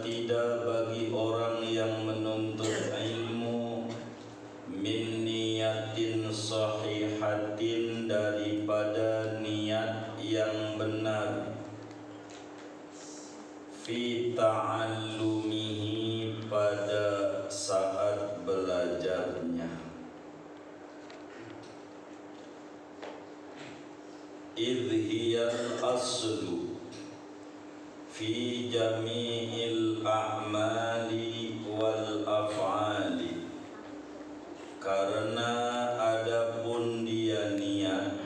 tidak bagi orang yang menuntut ilmu min niyatin sahihatin daripada niat yang benar fi ta'allumihi pada saat belajarnya idhiyal aslu fi jami'il a'mali wal af'ali karena adapun dia niat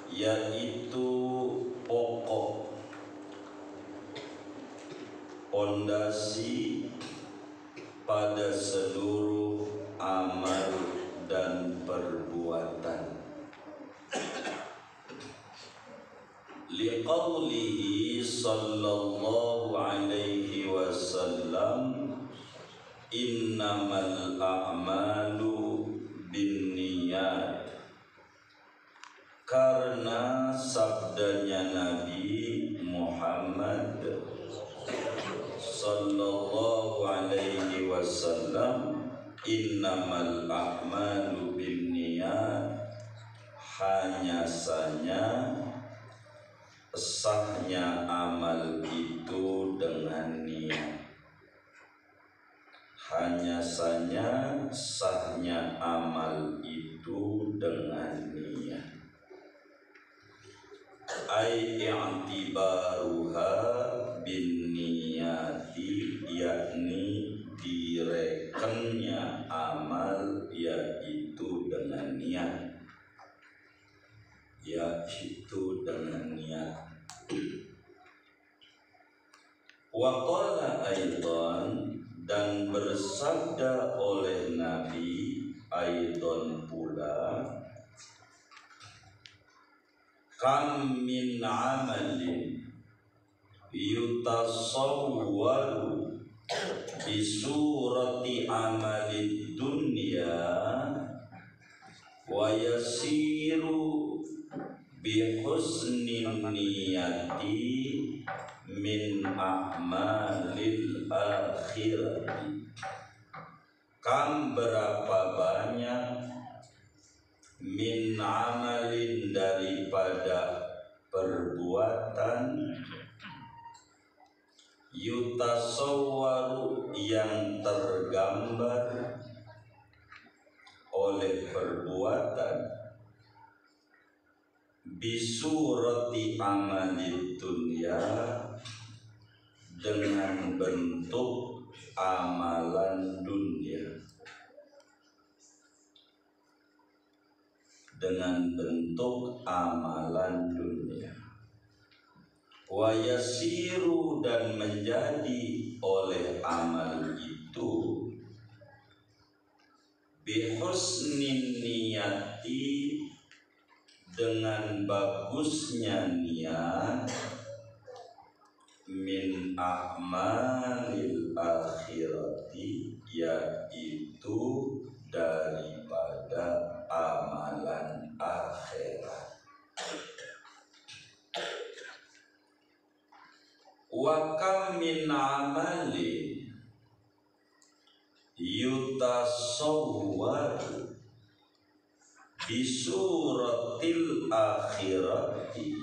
yaitu pokok pondasi pada seluruh amal dan perbuatan. Liqaulihi sallallahu alaihi wasallam innamal a'malu binniyat, karena sabdanya Nabi Muhammad sallallahu alaihi wasallam innamal a'malu binniyat, hanya saja sahnya amal itu dengan niat, hanya saja sahnya amal itu dengan niat. Ai i'tibaruha bin niyati, yakni direkennya amal yaitu dengan niat, yaitu dengan niat. Wa qala aidan, dan bersabda oleh Nabi aidan pula, kam min amalin yutasawwaru bi surati amalid dunya wa yasiru bi husnin niyati min a'malil akhirati. Kam berapa banyak min amalin daripada perbuatan yutasawwaru yang tergambar oleh perbuatan bisurati amalid dunya, dengan bentuk amalan dunia, dengan bentuk amalan dunia. Wa yasiru, dan menjadi oleh amal itu bihusnin niyati, dengan bagusnya niat min a'malil akhirati, yaitu daripada amalan akhirat. Wa kam min amalin yutasawwar bisuratil akhirati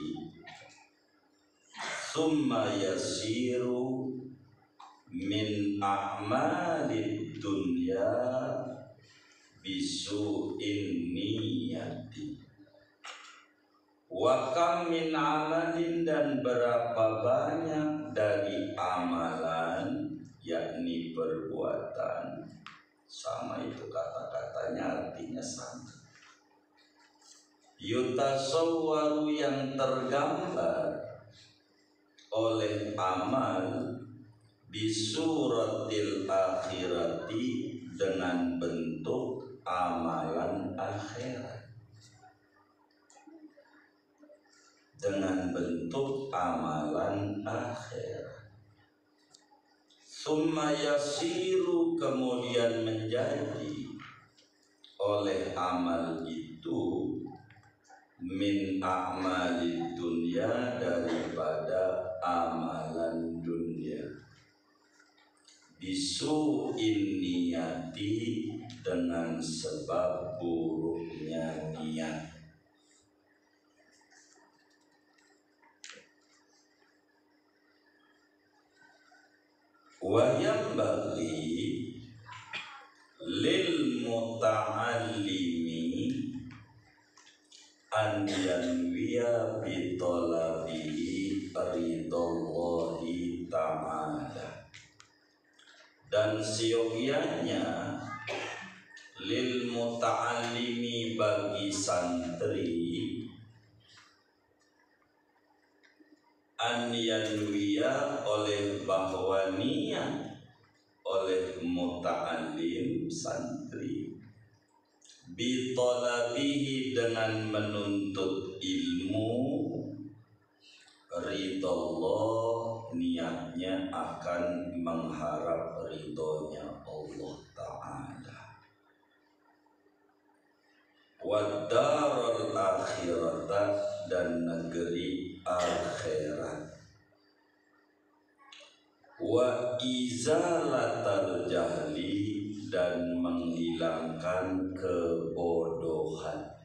summa yasiru min a'malid dunya bisu'in niyati. Wa kam min amalin, dan berapa banyak dari amalan, yakni perbuatan, sama itu kata-katanya artinya sama, yutasawwaru yang tergambar oleh amal bisuratil akhirati, dengan bentuk amalan akhirat, dengan bentuk amalan akhirat. Summa yasiru, kemudian menjadi oleh amal itu min a'malid dunya, daripada amalan dunia. bisu'in niyati, dengan sebab buruknya niat. Wa yambaghi lil muta'allimi an yanwiya bi talabihi ridallahi ta'ala. Dan siogianya lil muta'allimi, bagi santri, an yanwiya, oleh bahwa niat oleh muta'allim santri, bi talabihi, dengan menuntut ilmu, ridallah, niatnya akan mengharap ridhonya Allah Ta'ala, wa darul akhirata, dan negeri akhirat, wa izalatal jahli, dan menghilangkan kebodohan.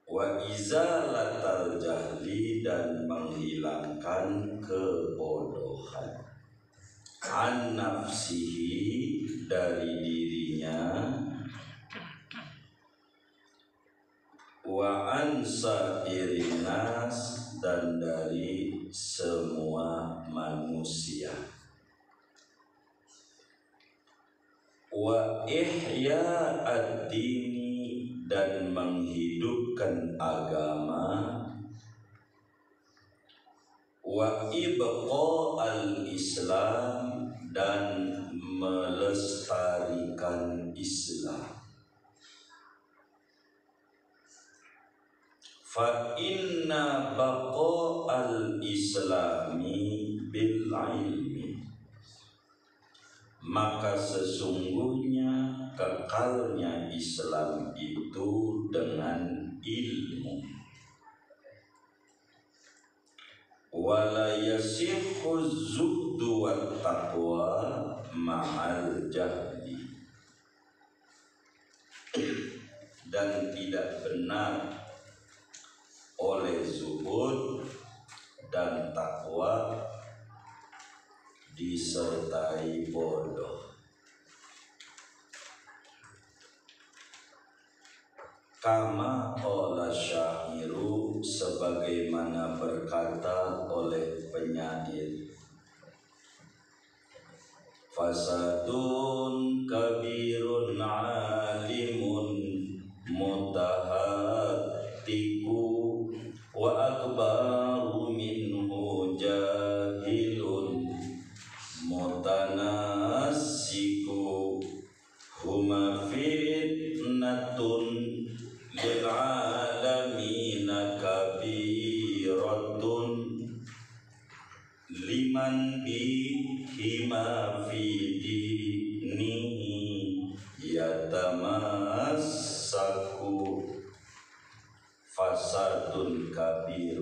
Wa izalatal jahli, dan menghilangkan kebodohan. An nafsihi, dari dirinya, wa an sairin nas, dan dari semua manusia. Wa ihya ad-dini, dan menghidupkan agama. Wa ibqa al-islam, dan melestarikan Islam. Fa inna baqa al-islami bil ilmi, maka sesungguhnya kekalnya Islam itu dengan ilmu. Wala yasihhu zuhdu wat taqwa ma'al jahli, dan tidak benar oleh zuhud dan takwa disertai bodoh. Kama qala syairu, sebagaimana berkata oleh penyair, fasadun kabirun alimun mutahatiku, wa akbaru minhu jahilun mutanasiku, huma fitnatun lil alamina kabiratun, liman bihima fi dinihi yatamassaku. Fasadun kabir,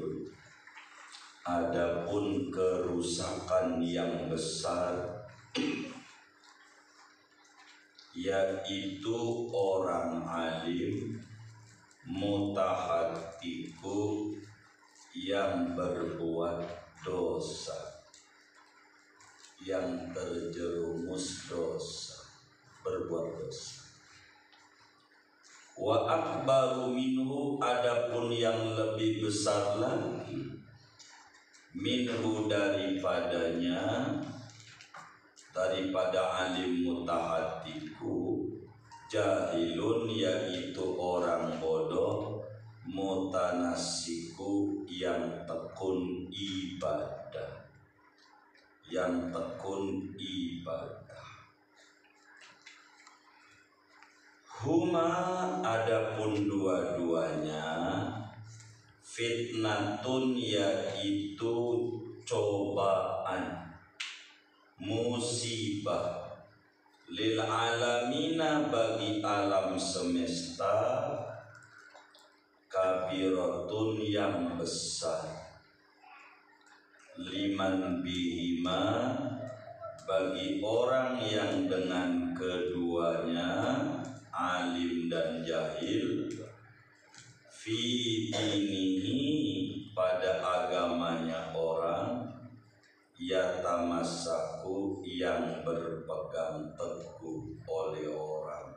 adapun kerusakan yang besar, yaitu orang alim, mutahatiku, yang berbuat dosa, yang terjerumus dosa, berbuat dosa. Wa akbaru minhu, adapun yang lebih besar lagi, minhu, daripadanya, daripada alim mutahatiku, jahilun, yaitu orang bodoh, mutanasiku, yang tekun ibadah, yang tekun ibadah. Huma, adapun dua-duanya, fitnatun, yaitu cobaan, musibah, lil alamina, bagi alam semesta, kabiratun, yang besar, liman bihima, bagi orang yang dengan keduanya alim dan jahil, fi dinihi pada agamanya orang, yatamassaku yang berpegang teguh oleh orang.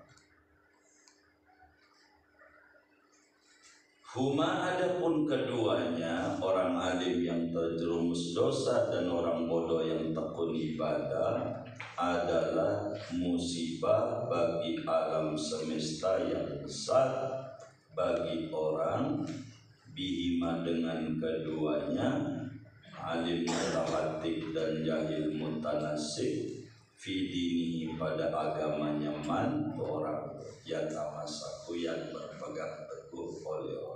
Huma adapun keduanya, orang alim yang terjerumus dosa dan orang bodoh yang tekun ibadah, adalah musibah bagi alam semesta yang besar bagi orang, bihima dengan keduanya, alim mutahatik dan jahil mutanasib, fi dinihi pada agamanya man orang, yatamasaku yang berpegang teguh oleh orang.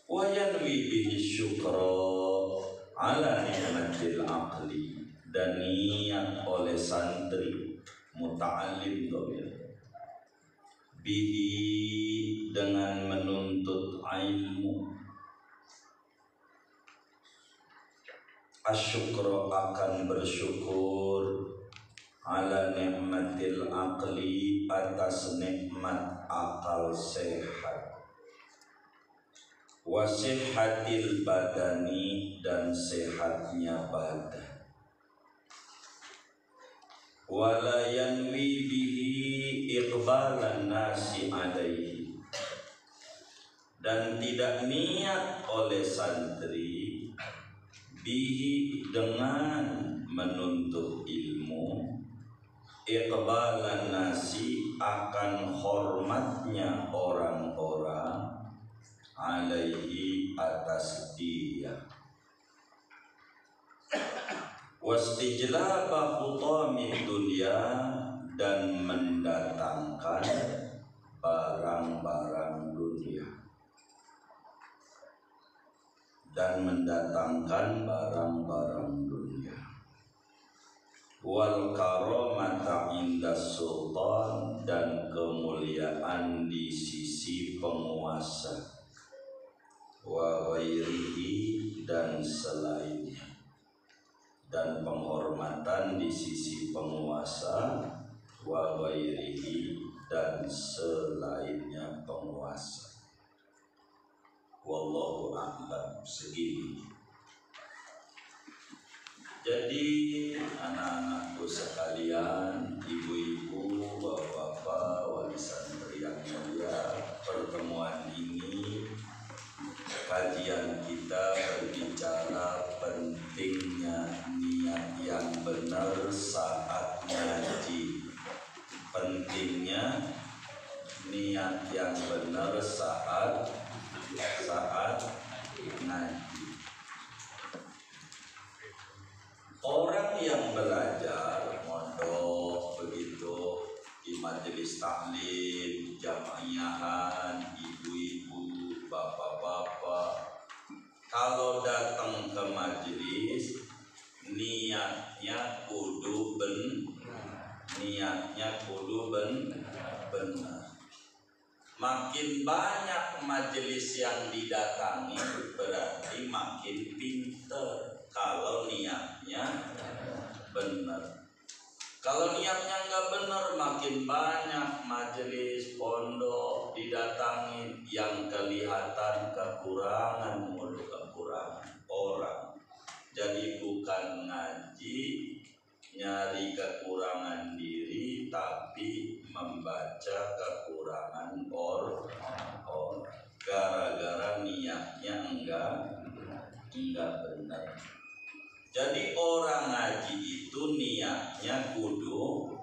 Wa yanwi bihi syukra ala ni'matil aqli, dan niat oleh santri muta'alim bihi dengan menuntut ilmu, asyukra akan bersyukur, ala ni'matil aqli atas nikmat akal sehat, wasihhatil badani dan sehatnya badan, wala yanwi bihi iqbalan nasi alaihi, dan tidak niat oleh santri bihi dengan menuntut ilmu, iqbalan nasi akan hormatnya orang-orang, alaihi atas dia, wastijlaba hutamid dunya dan mendatangkan barang-barang dunia, dan mendatangkan barang-barang dunia, wal karamata indas sultan dan kemuliaan di sisi penguasa, wa ghairihi dan selainnya, dan penghormatan di sisi penguasa, wa ghairihi dan selainnya penguasa. Wallahu a'lam. Segini. Jadi anak-anakku sekalian, ibu-ibu, bapak-bapak, wali santri yang mulia, pertemuan ini kajian kita berbicara pentingnya niat yang benar saat ngaji. Pentingnya niat yang benar saat ngaji. Orang yang belajar mondok begitu di majelis taklim, jama'iyahan, ibu-ibu, bapak-bapak, kalau datang ke majelis niatnya kudu benar. Makin banyak majelis yang didatangi berarti makin pinter kalau niatnya benar. Kalau niatnya nggak benar, makin banyak majelis pondok didatangi yang kelihatan kekurangan orang. Jadi bukan ngaji nyari kekurangan diri, tapi membaca kekurangan orang gara-gara niatnya enggak benar. Jadi orang ngaji itu niatnya kudu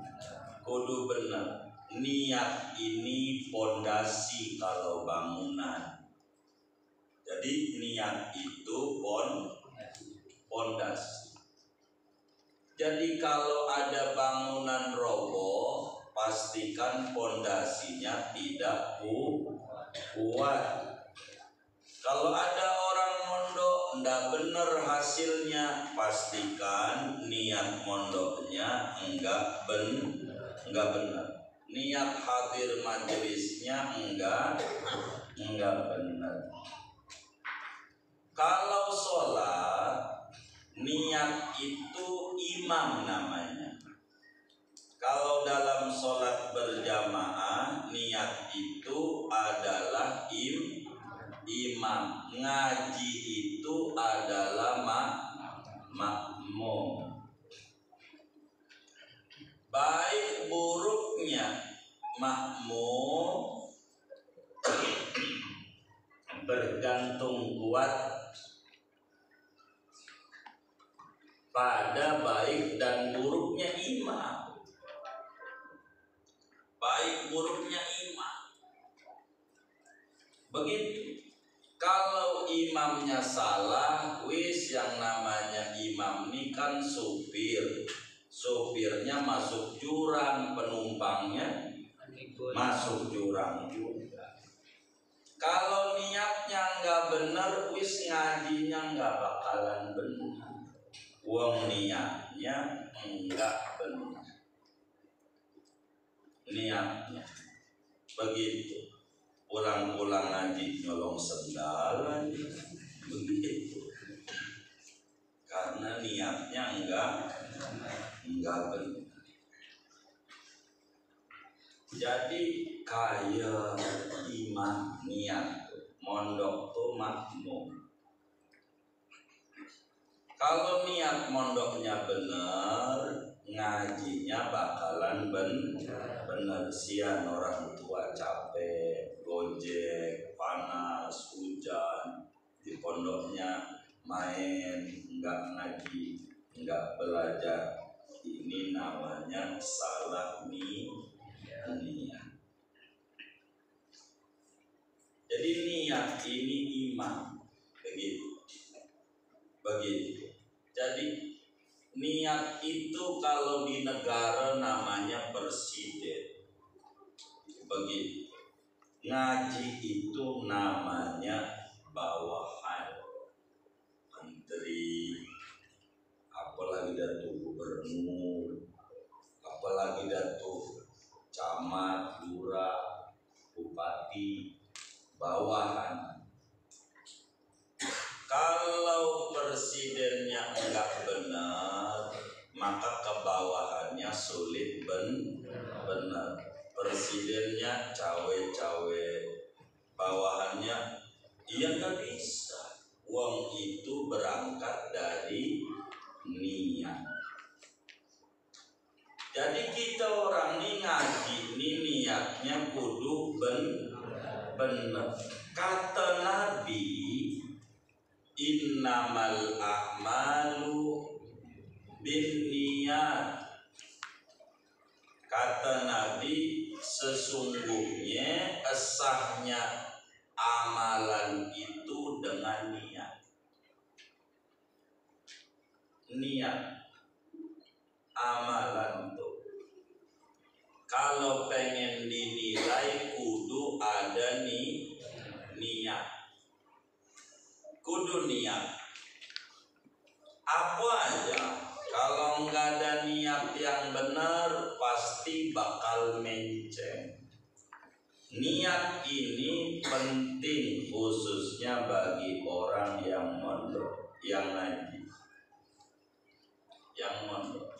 benar. Niat ini pondasi kalau bangunan. Jadi niat itu pondasi. Jadi kalau ada bangunan roboh, pastikan pondasinya tidak kuat. Kalau ada orang mondok ndak benar hasilnya, pastikan niat mondoknya enggak benar. Niat hadir majelisnya enggak benar. Kalau sholat niat itu imam namanya. Kalau dalam sholat berjamaah, niat itu adalah imam. Ngaji itu adalah makmum. Baik buruknya makmum bergantung kuat pada baik dan buruknya imam. Baik buruknya imam. Begitu. Kalau imamnya salah, wis yang namanya imam ini kan supir. Supirnya masuk jurang, penumpangnya masuk jurang juga. Kalau niatnya nggak benar, wis ngajinya nggak bakalan benar. Uang niatnya enggak benar. Niatnya begitu. Pulang-pulang ngaji nyolong sendal begitu. Karena niatnya enggak benar. Jadi kaya iman niat mondok tuh makmum. Kalau niat mondoknya benar, ngajinya bakalan benar. Sian orang tua capek, gojek, panas, hujan, di pondoknya main, enggak ngaji, enggak belajar. Ini namanya salah niat. Jadi niat ini iman, begitu. Jadi niat itu kalau di negara namanya presiden. Begitu. Ngaji itu namanya bawahan. Menteri, apalagi datuk gubernur, apalagi datuk camat, lurah, bupati, bawahan. Kalau presidennya enggak benar, maka kebawahannya sulit benar. Presidennya cawe-cawe, bawahannya dia nggak bisa. Uang itu berangkat dari niat. Jadi kita orang ini ngaji ini niatnya kudu benar. Kata Nabi, innamal a'malu binniyat. Kata Nabi, sesungguhnya esahnya amalan itu dengan niat. Niat amalan tuh kalau pengen dinilai kudu ada niat. Kudu niat. Apa aja kalau nggak ada niat yang benar pasti bakal menceng. Niat ini penting khususnya bagi orang yang mondok, yang ngaji, yang mondok.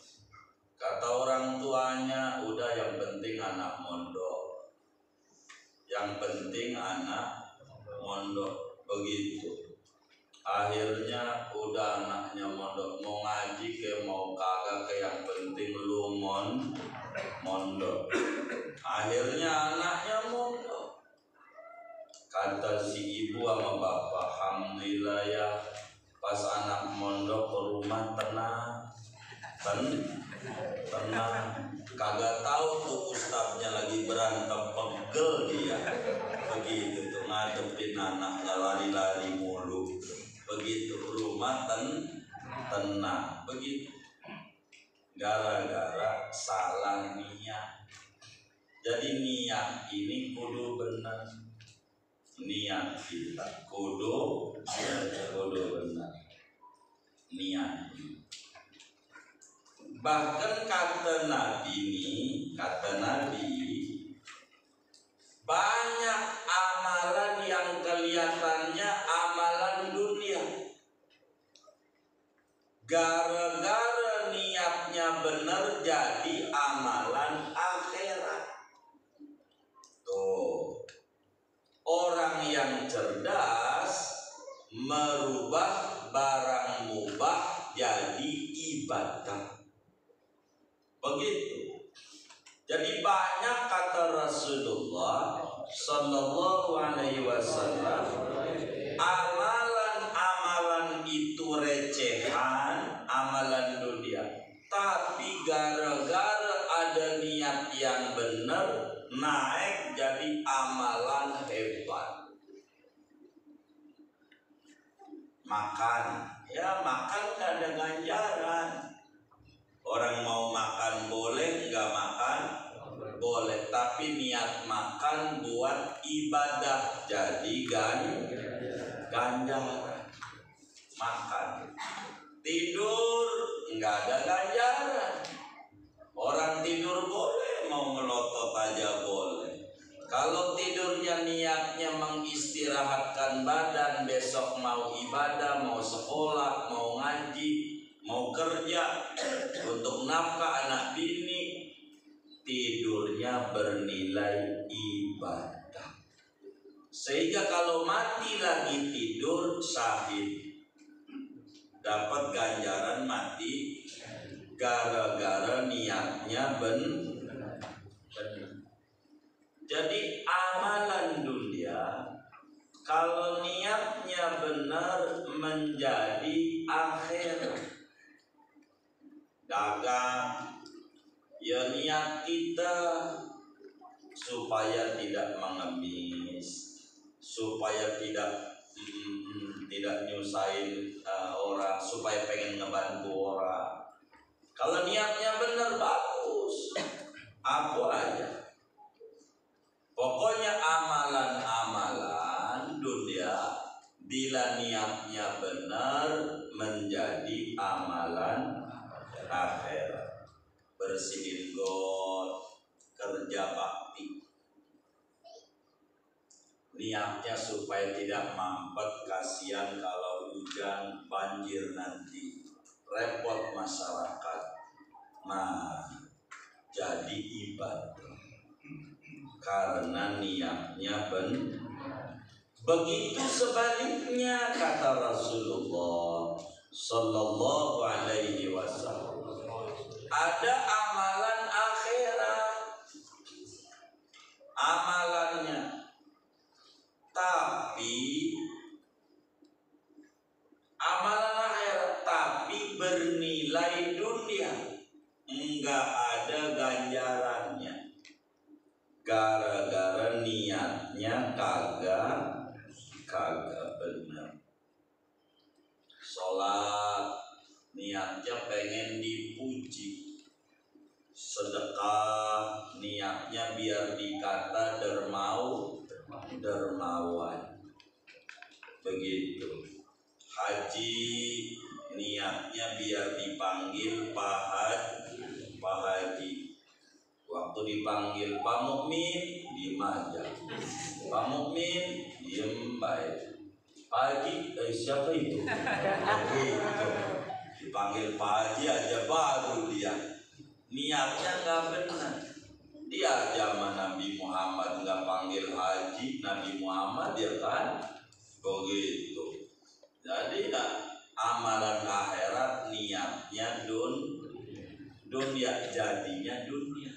Kata orang tuanya, udah yang penting anak mondok, yang penting anak mondok, begitu. Akhirnya udah anaknya mondok, mau ngaji ke mau kagak ke yang penting lu mondok. Akhirnya anaknya mondok. Kata si ibu sama bapak, alhamdulillah ya, pas anak mondok ke rumah tenang. Kagak tahu tuh ustadznya lagi berantem, pegel dia. Begitu tuh ngadepin anaknya lari-lari mulu. Begitu rumah tenang. Begitu. Gara-gara salah niat. Jadi niat ini kudu benar. Niat kita kudu benar. Niat. Bahkan kata Nabi, banyak amalan yang kelihatannya amalan dunia. Gara-gara niatnya benar jadi amalan akhirat. Tuh, orang yang cerdas merubah barang mubah jadi ibadah. Begitu. Jadi banyak kata Rasulullah Sallallahu Alaihi Wasallam, amalan-amalan itu recehan, amalan dunia. Tapi gara-gara ada niat yang benar, naik jadi amalan hebat. Makan, ya makan gak ada ganjaran. Orang mau makan boleh, nggak makan boleh. Tapi niat makan buat ibadah jadi ganjaran. Makan, tidur nggak ada ganjaran. Orang tidur boleh, mau melotot aja boleh. Kalau tidurnya niatnya mengistirahatkan badan, besok mau ibadah, mau sekolah, mau ngaji, mau kerja untuk nafkah anak bini, tidurnya bernilai ibadah. Sehingga kalau mati lagi tidur syahid, dapat ganjaran mati gara-gara niatnya benar. Jadi amalan dunia kalau niatnya benar menjadi akhirat. Dagang, ya niat kita supaya tidak mengemis, supaya tidak nyusahin orang, supaya pengen ngebantu orang. Kalau niatnya benar bagus, apa aja. Pokoknya amalan-amalan dunia bila niatnya benar menjadi amalan akhirat. Bersihin got, kerja bakti, niatnya supaya tidak mampet, kasihan kalau hujan banjir nanti repot masyarakat. Nah, jadi ibadah karena niatnya benar. Begitu sebaliknya kata Rasulullah Sallallahu Alaihi Wasallam, ada amalan akhirat, amalannya, tapi amalan akhirat tapi bernilai dunia, enggak ada ganjarannya. Gara-gara niatnya kagak benar. Sholat niatnya pengen dipuji, sedekah niatnya biar dikata dermawan. Begitu. Haji niatnya biar dipanggil Pak Haji. Waktu dipanggil Pak Mukmin, diem aja. Pak Mukmin, diem baik. Pak Haji, siapa itu? Begitu. Dipanggil Pak Haji aja baru dia. Niatnya nggak benar. Dia zaman Nabi Muhammad nggak panggil Haji, Nabi Muhammad dia kan begitu. Jadi amalan akhirat niatnya dunia jadinya dunia.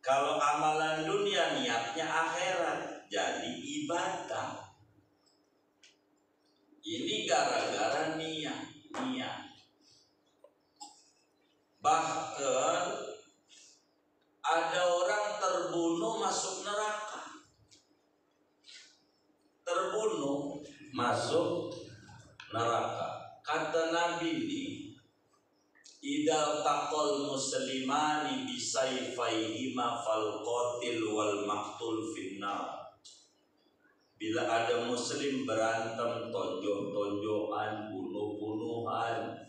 Kalau amalan dunia niatnya akhirat jadi ibadah. Ini gara-gara niat. Bahkan ada orang terbunuh masuk neraka. Terbunuh masuk neraka. Kata Nabi ini, idal taqal muslimani bisayfaihima fal qatil wal maqtul finnar. Bila ada muslim berantem tonjok-tonjokan, bunuh-bunuhan,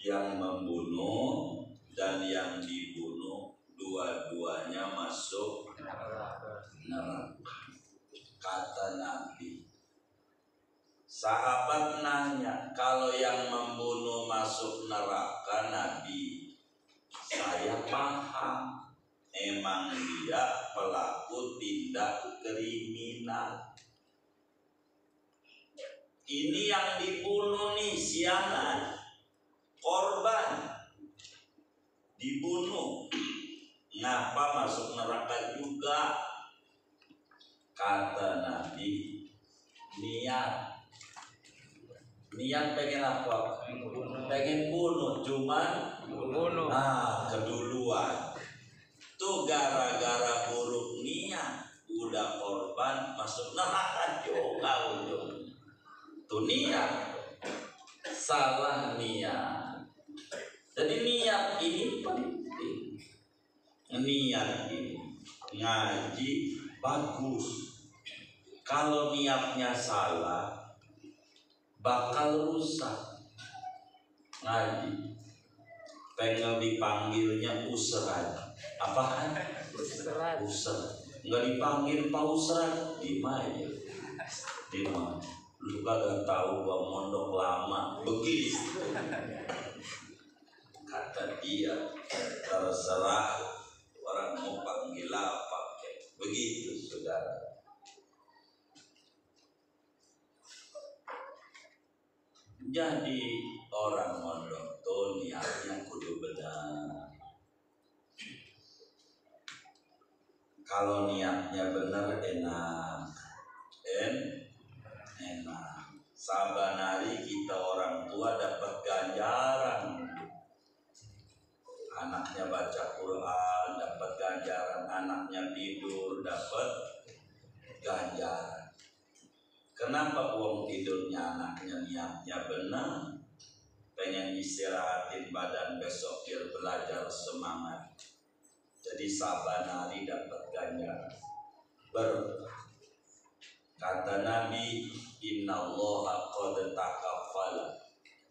yang membunuh dan yang dibunuh dua-duanya masuk neraka. Kata Nabi. Sahabat nanya, kalau yang membunuh kata Nabi, saya paham, emang dia pelaku tindak kriminal. Ini yang dibunuh nih sialan, korban dibunuh, ngapa masuk neraka juga? Kata Nabi, niat pengen apa? Pengen bunuh, cuman keduluan. Tuh gara-gara buruk niat, udah korban masuk neraka juga ujungnya. Tuh niat, salah niat. Jadi niat ini penting. Niat ini ngaji bagus. Kalau niatnya salah, bakal rusak ngaji. Pengen dipanggilnya usrat. Apaan? Usrat. Nggak dipanggil Pak Usrat, dimana? Dimana? Lu kagak tahu gua mondok lama begitu. Kata dia, terserah orang mau panggil apa, begitu saudara. Jadi orang mondok tuh niatnya kudu benar. Kalau niatnya benar enak. Saban hari kita orang tua dapat ganjaran. Anaknya baca Quran dapat ganjaran, anaknya tidur dapat ganjaran. Kenapa uang tidurnya anaknya niatnya benar, pengen istirahatin badan besok biar belajar semangat. Jadi saban hari dapat ganjaran. Kata Nabi, innallaha qad takaffala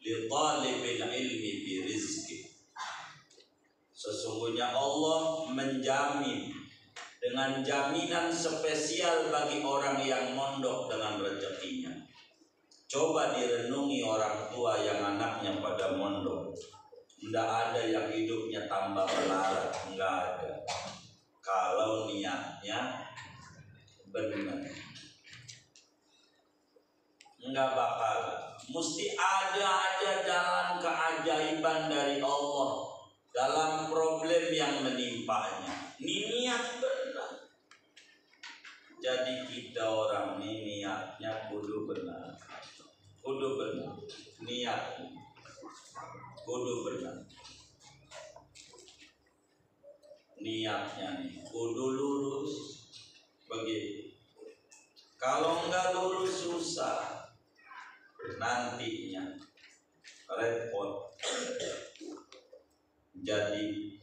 li talibil ilmi bi rizqi. Sesungguhnya Allah menjamin dengan jaminan spesial bagi orang yang mondok dengan rezekinya. Coba direnungi orang tua yang anaknya pada mondok. Tidak ada yang hidupnya tambah melarat, enggak ada. Kalau niatnya benar, enggak bakal. Mesti ada aja jalan keajaiban dari Allah dalam problem yang menimpanya. Ini niat benar. Jadi kita orang ini niatnya kudu benar. Kudu benar. Niat kudu benar. Niatnya nih kudu lurus. Begitu. Kalau enggak lurus susah. Nantinya repot. Jadi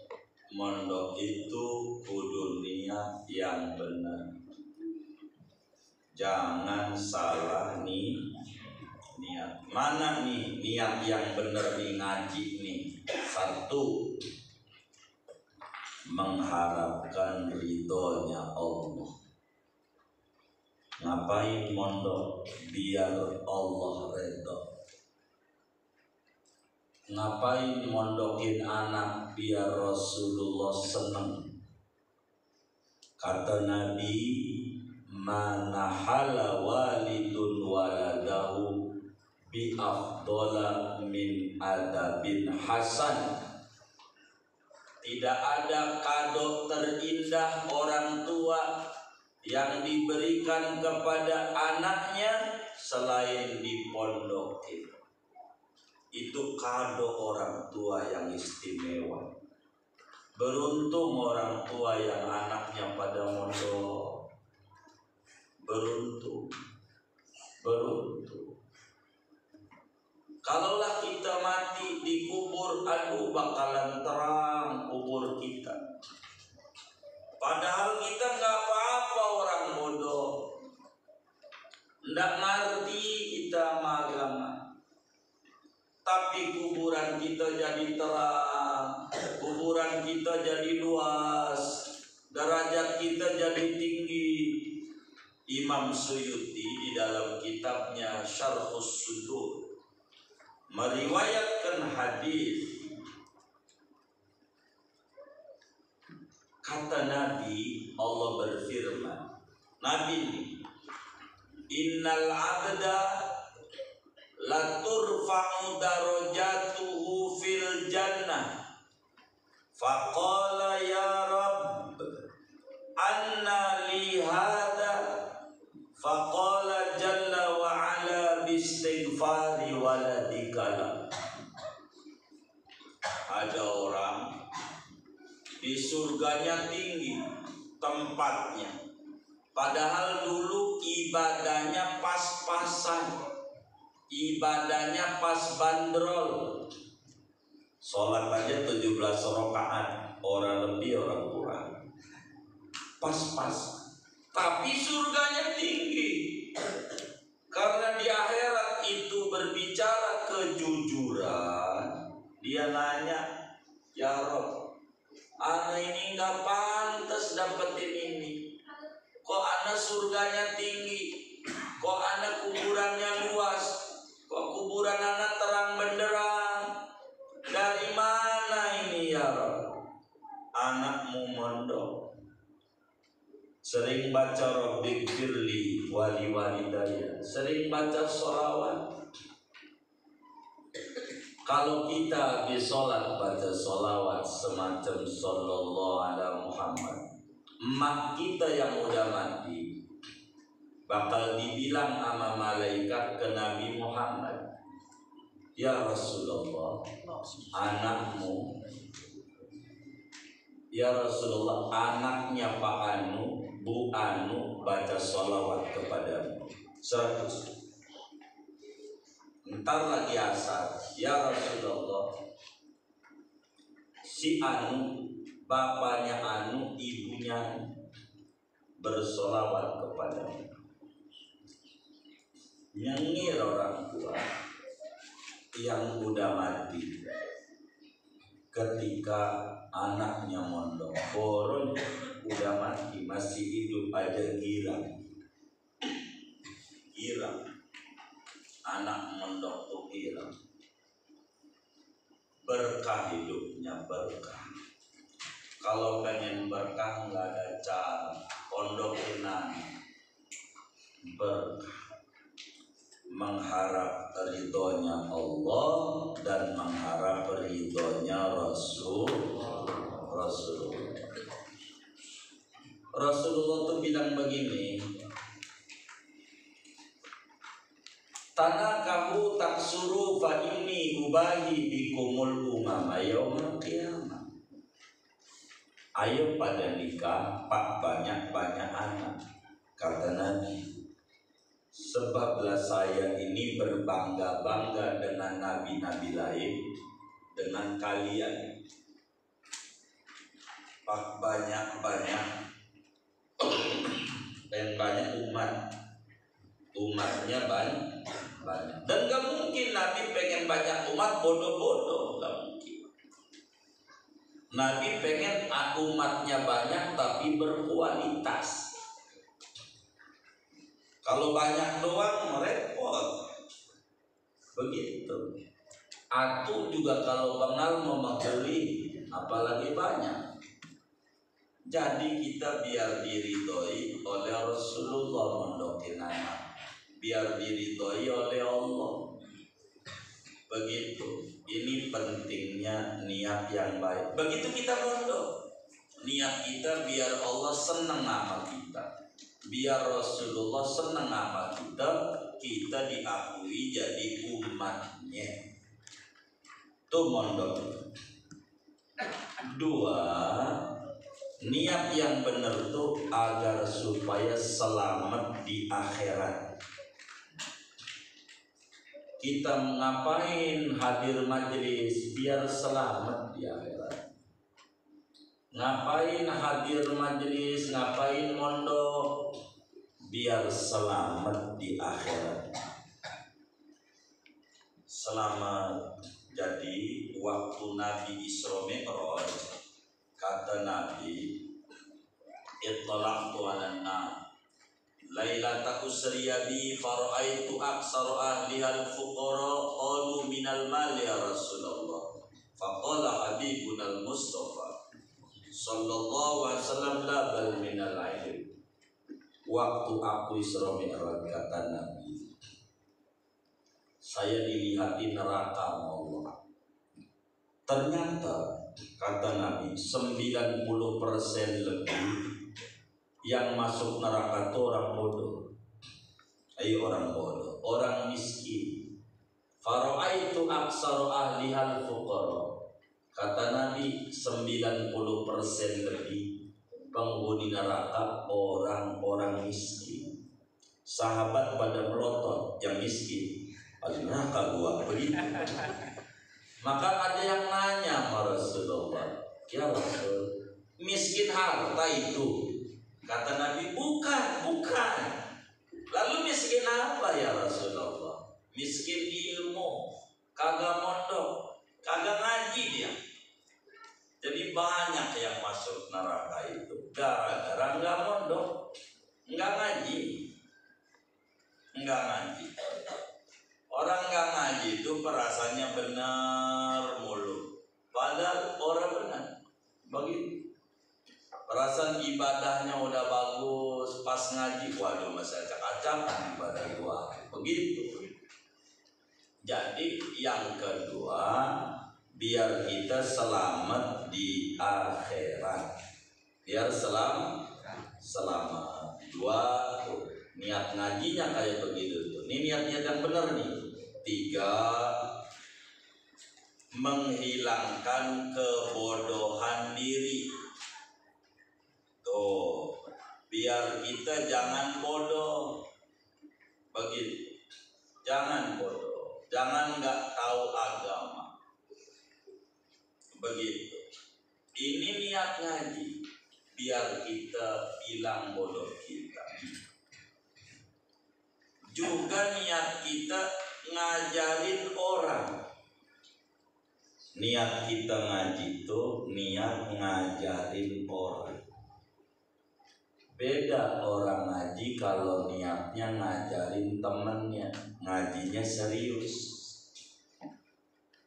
mondok itu kudu niat yang benar. Jangan salah nih niat. Mana nih niat yang benar nih ngaji nih? Satu, mengharapkan ridhonya Allah. Ngapain mondok? Biar Allah ridho. Ngapain mondokin anak? Biar Rasulullah senang. Kata Nabi, manahala walidun waladahu bi afdola min adabin hasan. Tidak ada kado terindah orang tua yang diberikan kepada anaknya selain dipondokin. Itu kado orang tua yang istimewa. Beruntung orang tua yang anaknya pada mondok. Beruntung. Kalaulah kita mati dikubur, aduh bakalan terang kubur kita. Padahal kita nggak apa-apa orang bodoh, nggak ngerti kita agama. Tapi kuburan kita jadi terang, kuburan kita jadi luas, derajat kita jadi tinggi. Imam Suyuti di dalam kitabnya Syarhus Sudur meriwayatkan hadis Kata Nabi, Allah berfirman, Nabi ini, innal abda la turfa'u darajatuhu fil jannah. Faqala ya Rabb, anna li hadha? Faqala jalla wa ala bistighfari waladika. Ada orang di surganya tinggi tempatnya, padahal dulu ibadahnya pas-pasan, ibadahnya pas bandrol. Sholat aja 17 rakaat, orang lebih orang kurang, pas-pas. Tapi surganya tinggi, karena di akhirat itu berbicara kejujuran. Dia nanya, ya Rob, ana ini nggak pantas dapetin ini. Kok ana surganya tinggi, kok ana kuburannya luas, kok kuburan ana terang benderang. Dari mana ini ya Rob? Anakmu mondok, sering baca Rabbighfirli wali walidayya, sering baca sholawat. Kalau kita habis sholat baca sholawat semacam sallallahu ala Muhammad, emak kita yang udah mati bakal dibilang sama malaikat ke Nabi Muhammad, ya Rasulullah, anakmu, ya Rasulullah, anaknya Pak Anu, Bu Anu baca sholawat kepadamu 100. Ntar lagi asar, ya Rasulullah, si Anu, bapaknya Anu, ibunya bersolawat kepadamu. Nyengir orang tua yang udah mati ketika anaknya mondok. Boron udah mati, masih hidup aja girang. Anak mondok tuh girang. Berkah hidupnya, berkah. Kalau pengen berkah nggak ada cara, pondokin anak. Berkah, mengharap ridhonya Allah dan mengharap ridhonya Rasulullah tuh bilang begini, tanakahu taksuru fa inni ubahi bikumul umama yaumil qiyamah. Ayo pada nikah, pak, banyak-banyak anak, kata Nabi. Sebablah saya ini berbangga-bangga dengan nabi-nabi lain, dengan kalian. Pak, banyak-banyak, dan banyak umatnya banyak. Dan gak mungkin Nabi pengen banyak umat bodoh-bodoh, gak mungkin. Nabi pengen umatnya banyak tapi berkualitas. Kalau banyak doang repot. Begitu. Atu juga kalau kenal membeli, apalagi banyak. Jadi kita biar diridhoi oleh Rasulullah mondokin anak, biar diridhoi oleh Allah. Begitu. Ini pentingnya niat yang baik. Begitu kita mondok, niat kita biar Allah senang sama kita, biar Rasulullah senang sama kita, kita diakui jadi umatnya. Itu mondok. 2, niat yang benar tuh agar supaya selamat di akhirat. Kita ngapain hadir majelis? Biar selamat di akhirat. Ngapain hadir majelis? Ngapain mondok? Biar selamat di akhirat. Selamat. Jadi waktu Nabi Isra Mi'raj, kata Nabi, ittala'tu 'alan nar lailata usriya bi fara'aitu aktsara ahlihal fuqara qalu minal mal ya Rasulullah faqala habibunal Mustafa sallallahu alaihi wasallam la bal minal ilm. Waktu aku Isra Mi'raj kata Nabi, saya dilihat di neraka Allah. Ternyata kata Nabi 90% lebih yang masuk neraka itu orang bodoh. Ayo orang bodoh, orang miskin. Fara'aitu aksaru ahlihal fuqara. Kata Nabi 90% lebih penghuni neraka orang-orang miskin. Sahabat pada melotot yang miskin, neraka gua begitu. Maka ada yang nanya sama Rasulullah, ya Rasul, miskin harta itu? Kata Nabi, bukan. Lalu miskin apa ya Rasulullah? Miskin ilmu, kagak mondok, kagak ngaji dia. Jadi banyak yang masuk neraka itu gara-gara nggak mondok, nggak ngaji. Orang nggak ngaji itu perasaannya benar mulu, padahal orang benar begitu. Perasaan ibadahnya udah bagus, pas ngaji waduh masih acak-acakan ibadah gua begitu. Jadi yang kedua, biar kita selamat di akhirat, biar selamat. Dua, niat ngajinya kayak begitu tuh. Ini niat-niat yang benar nih. 3, menghilangkan kebodohan diri. Tuh, biar kita jangan bodoh begitu. Jangan bodoh, jangan nggak tahu agama begitu. Ini niat ngaji biar kita hilang bodoh kita. Juga niat kita ngajarin orang. Niat kita ngaji itu niat ngajarin orang. Beda orang ngaji kalau niatnya ngajarin temennya, ngajinya serius.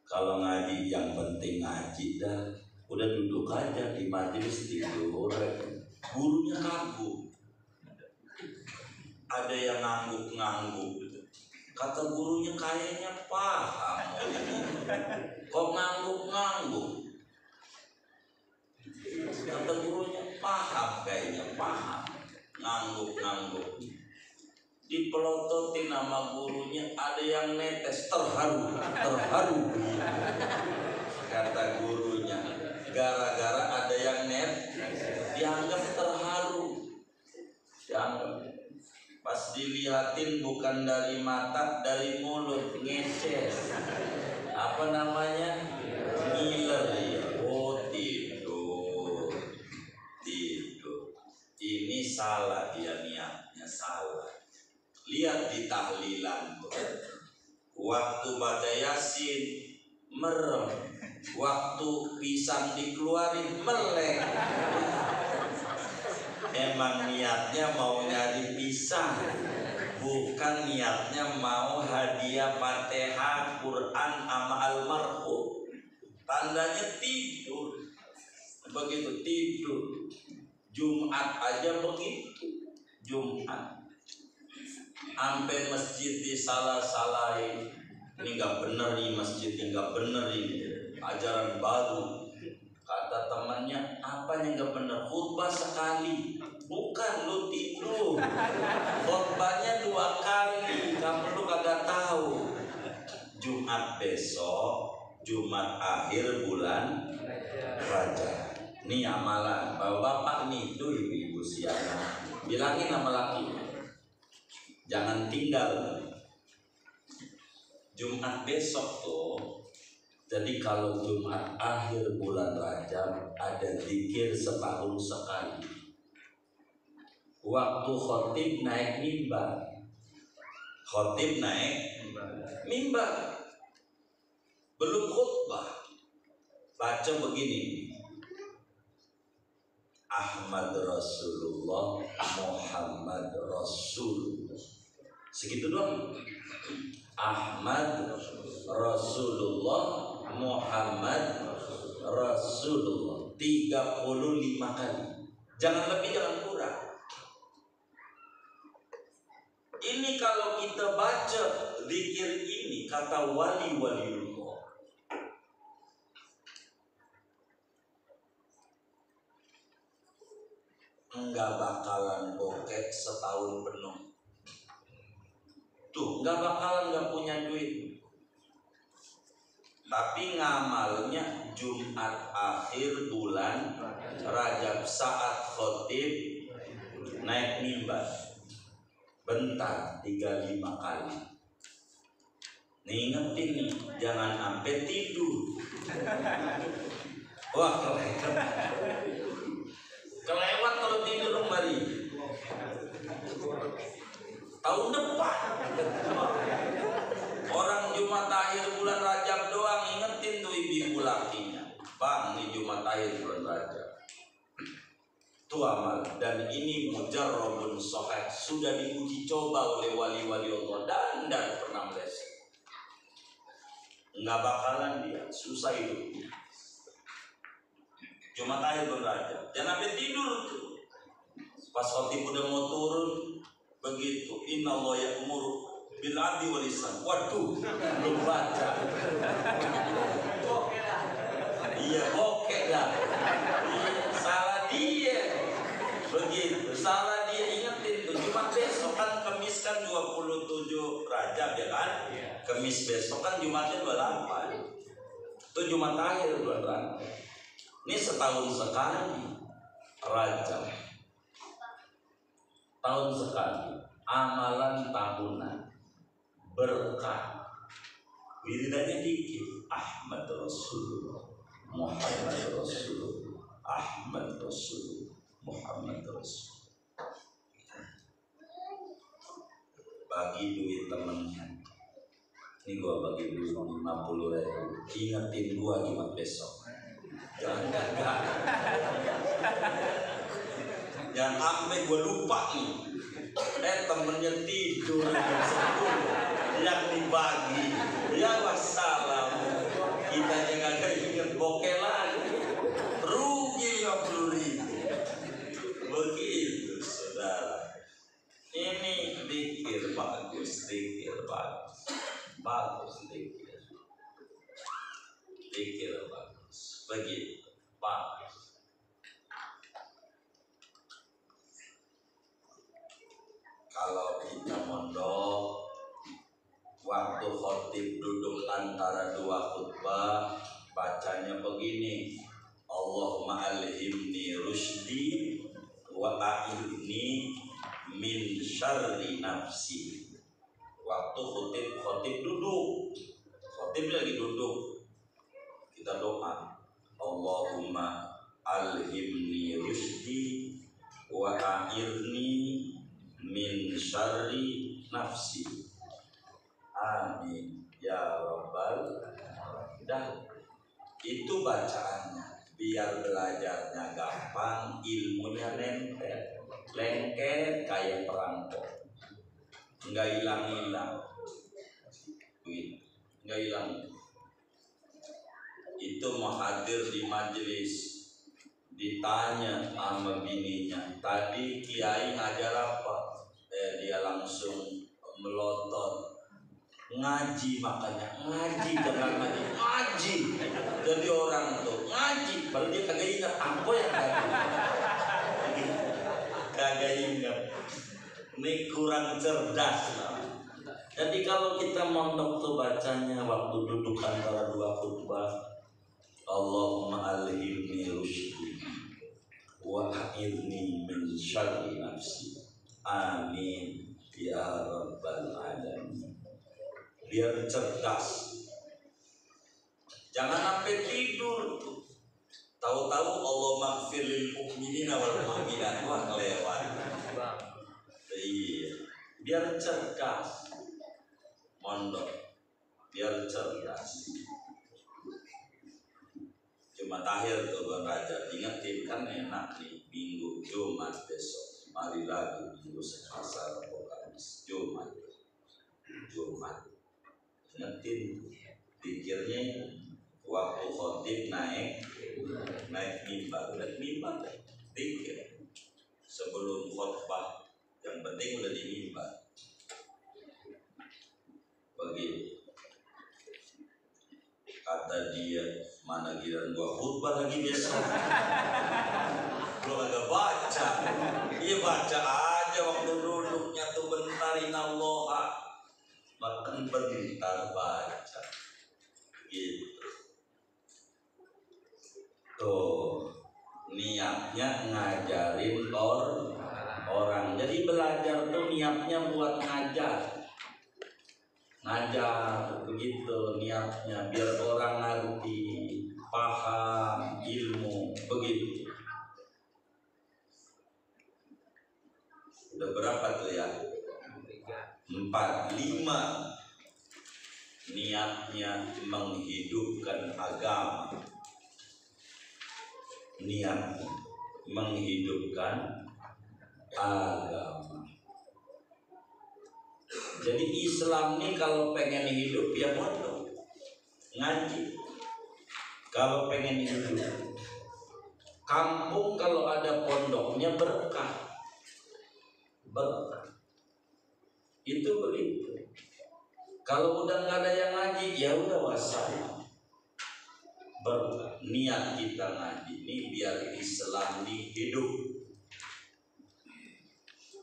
Kalau ngaji yang penting ngaji dah, udah duduk aja di majelis tidur, gurunya kagum. Ada yang ngangguk-ngangguk, kata gurunya kayaknya paham, kok ngangguk-ngangguk? Kata gurunya paham, kayaknya paham, ngangguk-ngangguk. Dipelototin nama gurunya, ada yang netes, terharu. Kata gurunya, gara-gara ada yang dianggap terharu. Pas dilihatin bukan dari mata, dari mulut, ngeces. Apa namanya? Ngiler ya. Oh tidur. Ini salah dia, niatnya salah. Lihat di tahlilan tuh. Waktu baca Yasin merem, waktu pisang dikeluarin melek. Emang niatnya mau nyari pisang, bukan niatnya mau hadiah Fatihah, Quran sama almarhum. Tandanya tidur. Begitu tidur. Jumat aja begitu. Jumat sampai masjid disalah-salahin. Ini nggak bener nih masjidnya, nggak bener ini ajaran baru. Kata temannya, apanya nggak bener? Khutbah sekali, bukan lu tidur. Khutbahnya 2 kali, kamu lu kagak tahu. Jumat besok, Jumat akhir bulan Rajab. Nih amalan, bapak-bapak nih, tuh ibu-ibu siapa? Bilangin sama laki, jangan tinggal. Jumat besok tuh. Jadi kalau Jumat akhir bulan Rajab ada zikir setahun sekali. Waktu khotib naik mimbar. Belum khutbah. Baca begini. Ahmad Rasulullah, Muhammad Rasulullah. Segitu doang. Ahmad Rasulullah, Muhammad Rasulullah 35 kali. Jangan lebih, jangan kurang. Ini kalau kita baca zikir ini, kata wali-waliullah, enggak bakalan bokek setahun penuh. Tuh, enggak bakalan enggak punya duit. Tapi ngamalnya Jumat akhir bulan Rajab saat khotib naik mimbar bentar 35 kali. Nih ingetin nih, jangan sampai tidur. Wah, kelewat kalau tidur kembali. Tahun depan. Orang Jumat akhir bulan Rajab doang ingetin tuh ibu lakinya. Bang, ini Jumat akhir bulan Rajab. Itu amal, dan ini mujarrabun sahih, sudah diuji coba oleh wali-wali Allah dan pernah meleset. Enggak bakalan dia susah hidupnya. Jumat akhir bulan Rajab. Jangan sampai tidur tuh. Pas khotib udah mau turun begitu, innallaha ya'muru bil 'adli wal ihsan. Waduh, belum baca. Iya, bokek dah. Salah dia. Begitu, salah dia. Ingetin tuh, Jumat besok kan, Kamis kan 27 Rajab ya kan? Kamis besok kan Jumatnya 28. Itu Jumat akhir bulan Rajab. Ini setahun sekali Rajab. Tahun sekali, amalan tahunan, berkah, wiridannya dikit. Ahmad Rasulullah, Muhammad Rasulullah, Ahmad Rasulullah, Muhammad Rasulullah. Bagi duit temennya. Ini gua bagi dulu 50.000. Ingetin gua Jumat besok. Jangan. Jangan sampai gue lupa nih. Temennya tidur jam 10 yang dibagi. Ya wassalam. Kita jangan ingat bokeh lagi. Rugi 50.000. Begitu saudara. Ini zikir bagus, zikir bagus. Bagus zikir. Zikir bagus. Begitu. Bagus. Kalau kita mondok, waktu khotib duduk antara dua khutbah, bacanya begini, Allahumma alhimni rusydi wa a'idni min syarri nafsi. Waktu khotib duduk, khotib lagi duduk, kita doa, Allahumma alhimni rusydi wa a'idni min syarri nafsi. Amin ya rabbal alamin. Itu bacaannya, biar belajarnya gampang, ilmunya nempel, lengket kayak perangkok, nggak hilang-hilang, nggak hilang. Itu mau hadir di majelis, ditanya sama bininya, tadi kiai ngajar apa? Dia langsung melotot, ngaji, makanya ngaji, jangan ngaji. Jadi orang tuh ngaji, padahal dia kagak ingat apa yang kagak ingat. Ini kurang cerdas lah. Jadi kalau kita mondok tuh bacanya waktu duduk antara dua khutbah, Allahumma alhimni rusydi wa a'idni min syarri nafsi. Amin ya rabbal alamin. Biar cerdas. Jangan sampai tidur tuh. Tahu-tahu Allah maghfiril mu'minina wal mu'minat. Wah, kelewat. Iya. Biar cerdas. Mondok. Biar cerdas. Jumat akhir tuh bulan Rajab, ingetin kan enak nih, Minggu, Jumat besok, mari lagi Minggu, Selasa, Rabu, Kamis, Jumat, ingetin, pikirnya khotib naik mimbar, udah mimbar dikir sebelum khotbah, yang penting udah di mimbar. Begitu kata dia, mana giliran gua khutbah lagi besok. Lu agak baca, iya baca aja waktu duduknya tuh bentar, innallaha, bahkan bentar baca gitu. Tuh niatnya ngajarin orang. Jadi belajar tuh niatnya buat ngajar begitu niatnya, biar orang ngerti, paham ilmu begitu. Udah berapa tuh ya? 4, 5. Niatnya menghidupkan agama. Niat menghidupkan agama. Jadi Islam nih kalau pengen hidup ya mondok, ngaji. Kalau pengen hidup, kampung kalau ada pondoknya berkah. Itu begitu. Kalau udah nggak ada yang ngaji, ya udah wassalam. Berkah. Niat kita ngaji ini biar Islam ini hidup,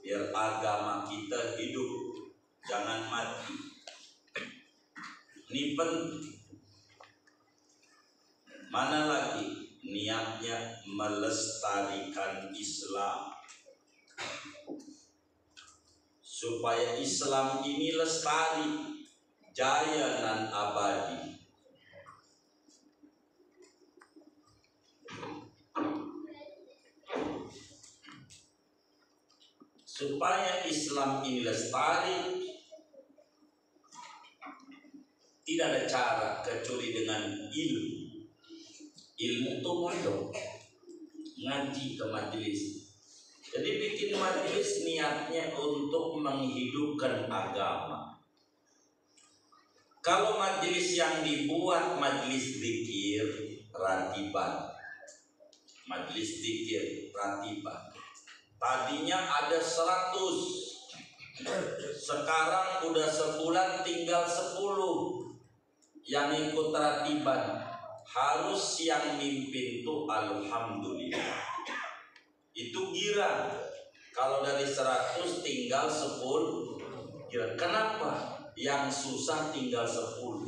biar agama kita hidup. Jangan mati. Ini penting. Mana lagi niatnya melestarikan Islam, supaya Islam ini lestari, jaya dan abadi. Supaya Islam ini lestari, tidak ada cara kecuali dengan ilmu. Ilmu itu mondok, ngaji ke majelis. Jadi bikin majelis niatnya untuk menghidupkan agama. Kalau majelis yang dibuat majelis zikir ratiban, majelis zikir ratiban, tadinya ada 100, sekarang udah sebulan tinggal 10 yang ikut ratiban. Harus yang mimpin tuh alhamdulillah. Itu girang. Kalau dari 100 tinggal 10 girang. Kenapa? Yang susah tinggal 10.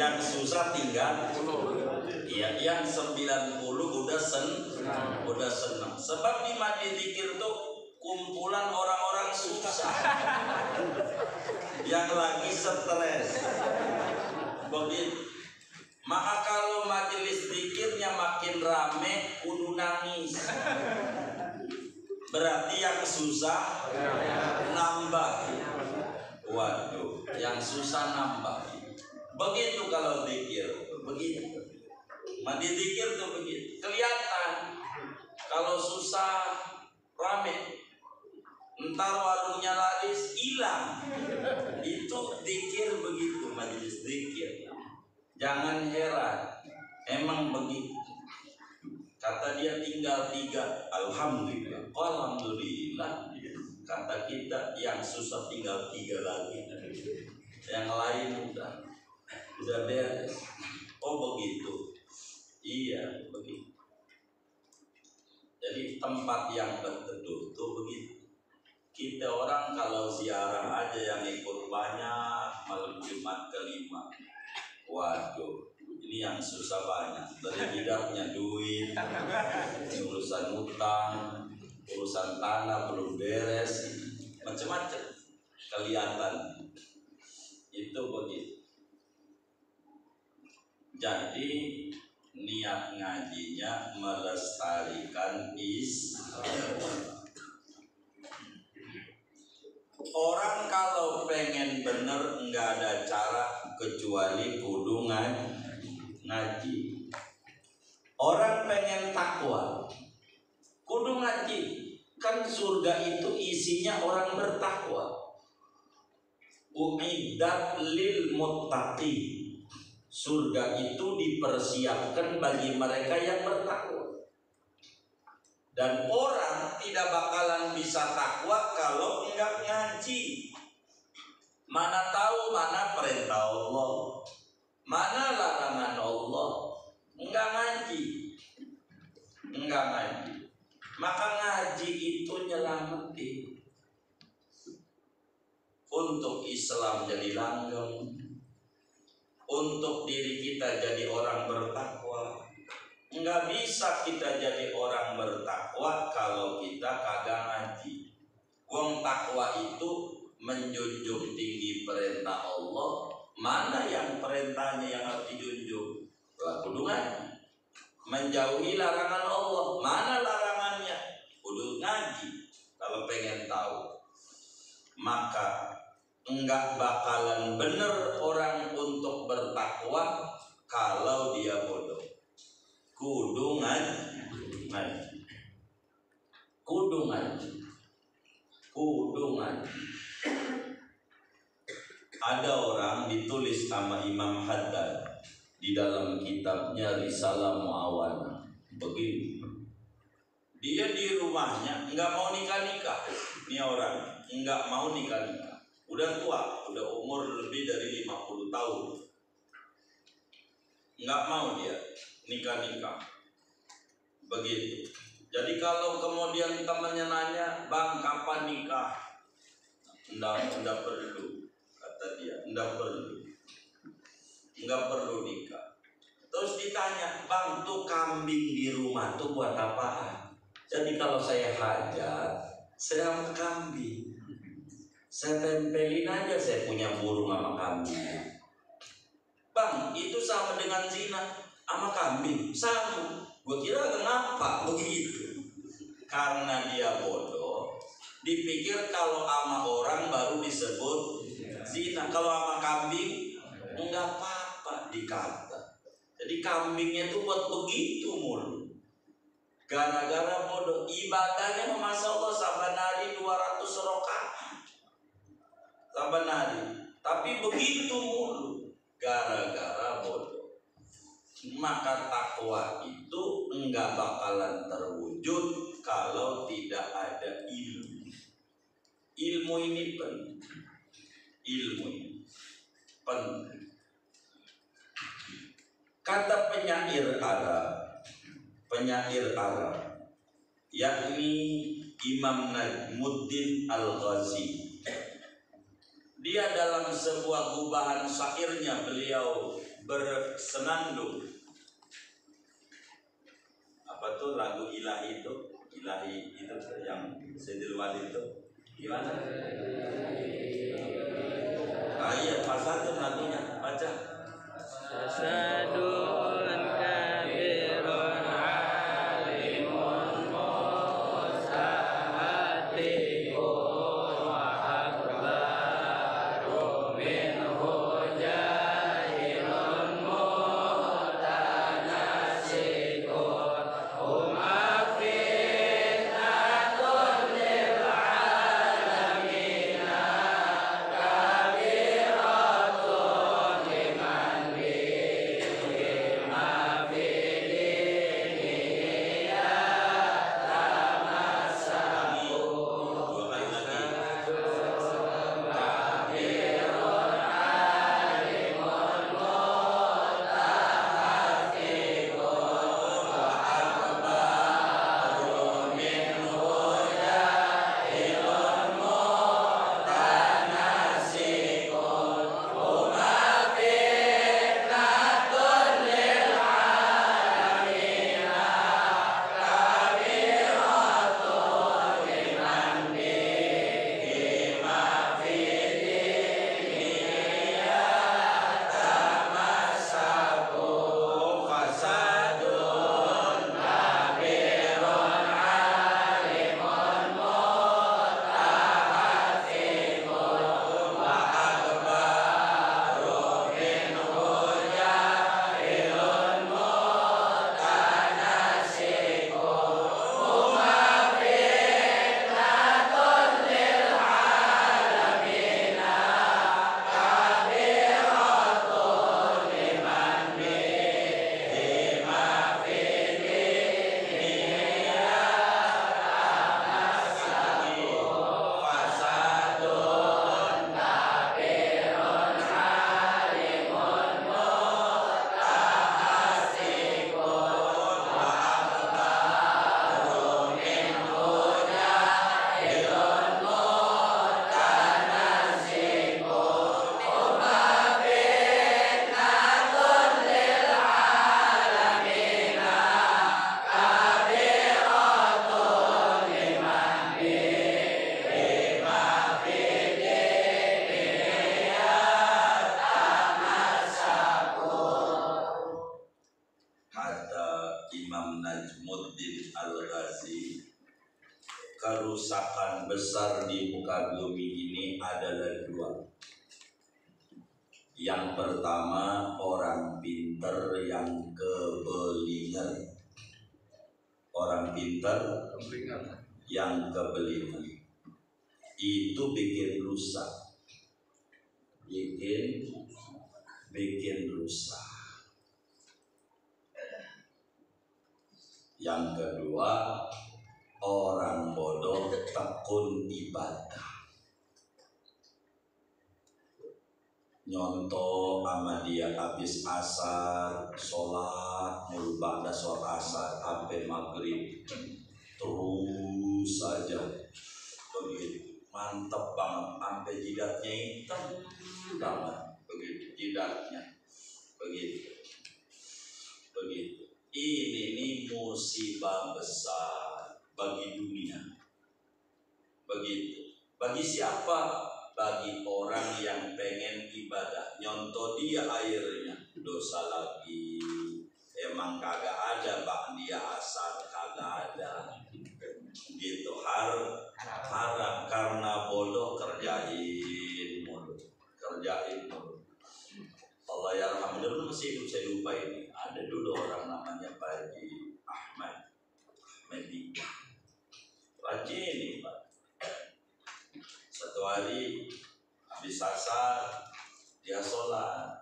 Yang susah tinggal 10. Iya, yang 90 udah senang. Sebab di majlis zikir tuh kumpulan orang-orang susah yang lagi stres. Begitu. Maka kalau majelis zikirnya makin rame, kudu nangis. Berarti yang susah nambah. Waduh, yang susah nambah. Begitu kalau zikir, begitu. Majelis zikir tuh begitu. Kelihatan kalau susah rame, entar warungnya laris hilang. Itu zikir begitu, majelis zikir. Jangan heran, emang begitu. Kata dia tinggal 3, alhamdulillah. Alhamdulillah. Kata kita yang susah tinggal 3 lagi. Yang lain udah beres. Oh begitu. Iya begitu. Jadi tempat yang tertentu tuh begitu. Kita orang kalau ziarah aja yang ikut banyak, malam Jumat kelima. Waduh, ini yang susah banyak. Dari bidangnya duit, urusan utang, urusan tanah belum beres, macam-macam kelihatan. Itu begitu. Jadi niat ngajinya melestarikan Islam. Orang kalau pengen bener nggak ada cara kecuali kudu ngaji. Orang pengen takwa kudu ngaji. Kan surga itu isinya orang bertakwa. Uiddat lil muttaqin. Surga itu dipersiapkan bagi mereka yang bertakwa. Dan orang tidak bakalan bisa takwa kalau enggak ngaji. Mana tahu mana perintah Allah, mana larangan Allah. Enggak ngaji. Maka ngaji itu nyelamatin. Untuk Islam jadi langgeng, untuk diri kita jadi orang bertakwa. Enggak bisa kita jadi orang bertakwa kalau kita kagak ngaji. Wong takwa itu menjunjung tinggi perintah Allah. Mana yang perintahnya yang harus dijunjung? Kudu ngaji. Menjauhi larangan Allah. Mana larangannya? Kudu ngaji. Kalau pengen tahu, maka enggak bakalan bener orang untuk bertakwa kalau dia bodoh. Kudu ngaji. Ada orang ditulis sama Imam Haddad di dalam kitabnya Risalah Mu'awana. Begini, dia di rumahnya enggak mau nikah. Ini orang enggak mau nikah. Udah tua, udah umur lebih dari 50 tahun. Enggak mau dia nikah. Begitu. Jadi kalau kemudian temannya nanya, "Bang, kapan nikah?" Enggak perlu, kata dia. Enggak perlu nikah. Terus ditanya, "Bang, tuh kambing di rumah tuh buat apaan?" Jadi kalau saya hajat, saya sama kambing. Saya tempelin aja, saya punya burung sama kambing. "Bang, itu sama dengan zina sama kambing?" "Sama." Gue kira kenapa begitu? Karena dia bodoh. Dipikir kalau sama orang baru disebut zina. Kalau sama kambing enggak apa-apa dikata. Jadi kambingnya itu buat begitu mulu. Gara-gara bodoh. Ibadahnya Masya Allah saban hari 200 rakaat. Saban hari. Tapi begitu mulu. Gara-gara bodoh. Maka takwa itu enggak bakalan terwujud kalau tidak ada ilmu. Ilmu ini penting. Kata penyair Arab, yakni Imam Najmuddin Al-Ghazi. Dia dalam sebuah gubahan syairnya beliau bersenandung. Apa tuh lagu ilahi itu yang Sayyidil Wali itu gimana? Iya, pasal itu lagunya, baca. Asadun kabirun alimun mustahatiqun wa akbaru minhu jahilun mutanasikun huma fitnatun lil alamina kabiratun Imam Najmuddin Al-Ghazi, kerusakan besar di muka bumi ini adalah dua. Yang pertama, orang pinter yang kebelingan. Orang pinter yang kebelingan itu bikin rusak, bikin rusak. Yang kedua, orang bodoh tekun ibadah. Nyontoh sama dia habis asar, sholat, mulu ba'da sholat asar sampai maghrib, terus saja begitu, mantep banget, sampai jidatnya hitam banget, begitu jidatnya, begitu. Ini musibah besar bagi dunia, begitu. Bagi siapa? Bagi orang yang pengen ibadah, nyontoh dia airnya, dosa lagi. Emang kagak ada dia asar, kagak ada. Gitu haram karena bodoh kerjain mulu. Allah yarham, dulu masih hidup saya lupa ini. Ada dulu orang namanya Pak Haji Ahmad Medika. Rajin nih Pak. Satu hari habis asar dia sholat,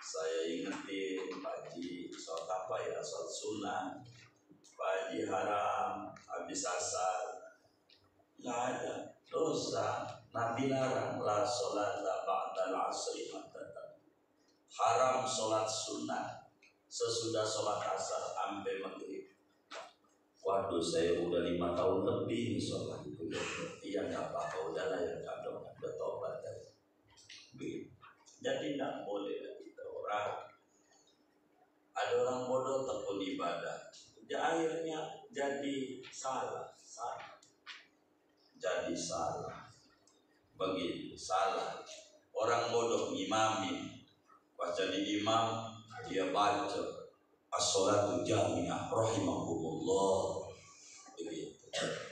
saya ingetin, Pak Haji sholat apa ya? Sholat sunnah. Pak Haji haram habis asar, nggak ada dosa. Nabi larang la sholat ba'dal asri, haram sholat sunnah sesudah sholat asar sampai maghrib. Waduh, saya udah 5 tahun lebih nih sholat itu. Iya nggak apa-apa, udahlah ya, kadang udah tobat ya. Jadi nggak boleh kita ada orang bodoh tekun ibadah, akhirnya jadi salah, begitu salah. Orang bodoh ngimamin, pas jadi imam dia baca as-sholatu jami'ah rahimakumullah, begitu.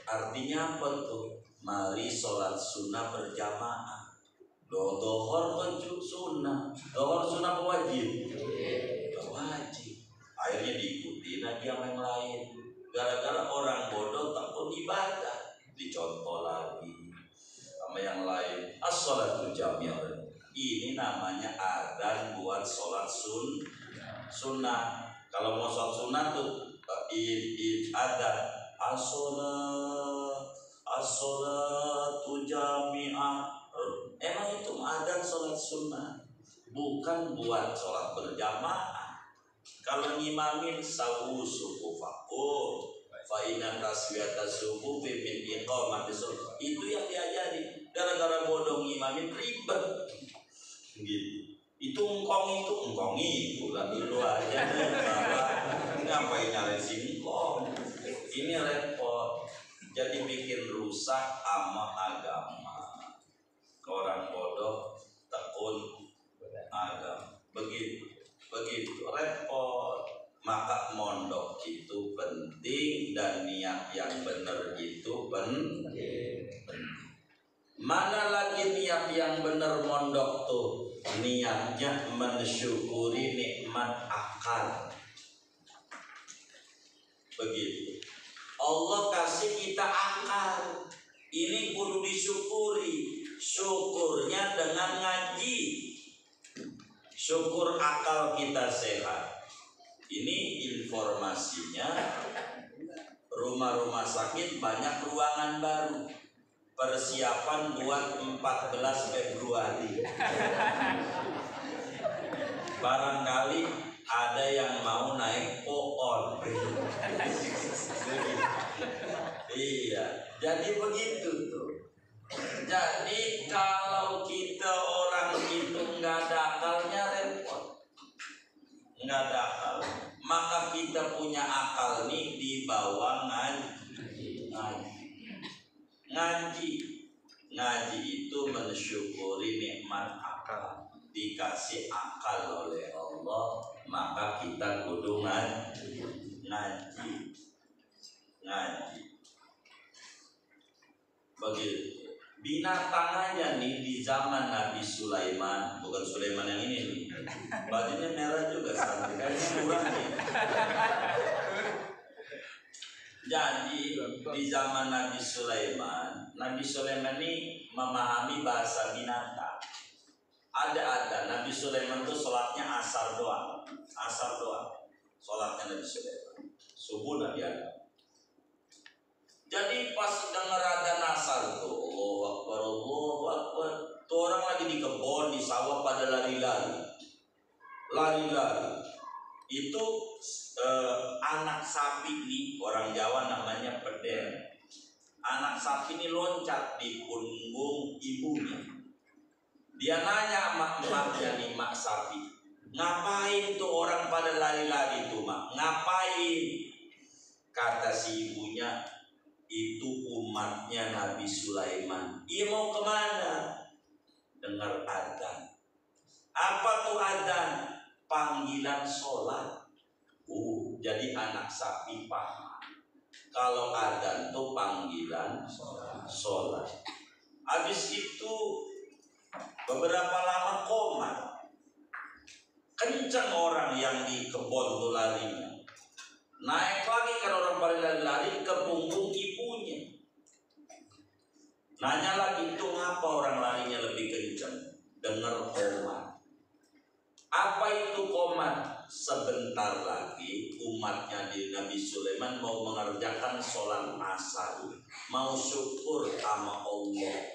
Artinya apa tuh? Mari sholat sunnah berjamaah. Dohor kan sunnah, dohor sunnah wajib, wajib. Akhirnya diikuti lagi sama yang lain. Gara-gara orang bodoh tekun ibadah, dicontoh lagi sama yang lain. As-sholatu jami'ah. Ini namanya adzan buat sholat sunnah. Kalau mau sholat sunnah tuh adzan as-sholatu jami'ah. Emang itu adzan sholat sunnah, bukan buat sholat berjamaah. Kalau ngimamin sawu sufufakum fa inna taswiyata sufufi min iqamati shalah, itu yang diajari. Gara-gara bodoh ngimamin ribet gitu. Itu engkong itu lagi lu aja ngapain nyalain si engkong. Ini repot, jadi bikin rusak ama agama. Orang bodoh tekun agama, begitu repot. Maka mondok itu penting dan niat yang benar itu penting. Mana lagi niat yang benar mondok tuh? Niatnya mensyukuri nikmat akal. Begitu. Allah kasih kita akal. Ini kudu disyukuri. Syukurnya dengan ngaji. Syukur akal kita sehat. Ini informasinya, rumah-rumah sakit banyak ruangan baru. Persiapan buat 14 Februari. Barangkali ada yang mau naik pohon. Iya, jadi begitu tuh. Jadi kalau kita orang itu nggak ada akalnya repot, nggak ada akal. Maka kita punya akal nih dibawa ngaji itu mensyukuri nikmat akal. Dikasih akal oleh Allah, maka kita kudu ngaji. Binatang aja nih di zaman Nabi Sulaiman, bukan Sulaiman yang ini nih, bajunya merah juga, santai kayaknya murah nih. Jadi di zaman Nabi Sulaiman ini memahami bahasa binatang. Ada Nabi Sulaiman tuh sholatnya asar doang, sholatnya Nabi Sulaiman, subuh Nabi ada. Jadi pas dengar adzan asar tuh, Allahu Akbar, tuh orang lagi di kebun, di sawah pada lari-lari. Itu anak sapi nih, orang Jawa namanya peder. Anak sapi ini loncat di punggung ibunya. Dia nanya mak-maknya nih, mak sapi, ngapain tuh orang pada lari-lari tuh mak? Ngapain? Kata si ibunya, itu umatnya Nabi Sulaiman. Ia mau kemana? Dengar adzan. Apa tuh adzan? Panggilan sholat. Jadi anak sapi paham. Kalau adzan tuh panggilan sholat. Habis itu beberapa lama koma. Kencang orang yang di kebun tuh larinya. Naik lagi kan orang pada lari-lari ke punggung ibunya. Nanya lagi, itu ngapa orang larinya lebih kencang? Dengar komat. Apa itu komat? Sebentar lagi umatnya di Nabi Sulaiman mau mengerjakan sholat asar, mau syukur sama Allah.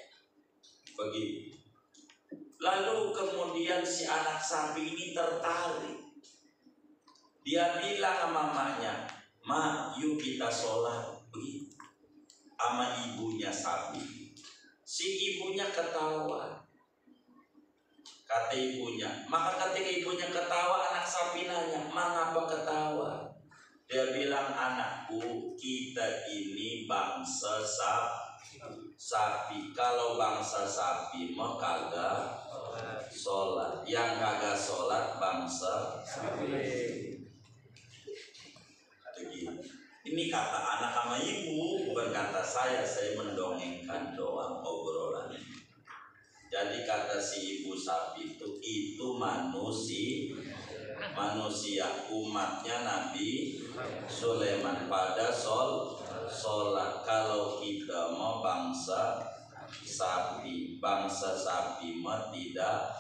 Begitu. Lalu kemudian si anak sapi ini tertarik. Dia bilang sama mamanya, "Ma, yuk kita sholat." Begitu. Sama ibunya sapi. Si ibunya ketawa. Kata ibunya. Maka ketika ibunya ketawa, anak sapi nanya, "Ma, ngapa ketawa?" Dia bilang, "Anakku, kita ini bangsa sapi. Kalau bangsa sapi mah kagak sholat. Yang kagak sholat bangsa sapi." Ini kata anak sama ibu, bukan kata saya mendongengkan doang obrolan. Jadi kata si ibu sapi itu manusia umatnya Nabi Sulaiman pada sholat. Kalau kita mau bangsa sapi mah tidak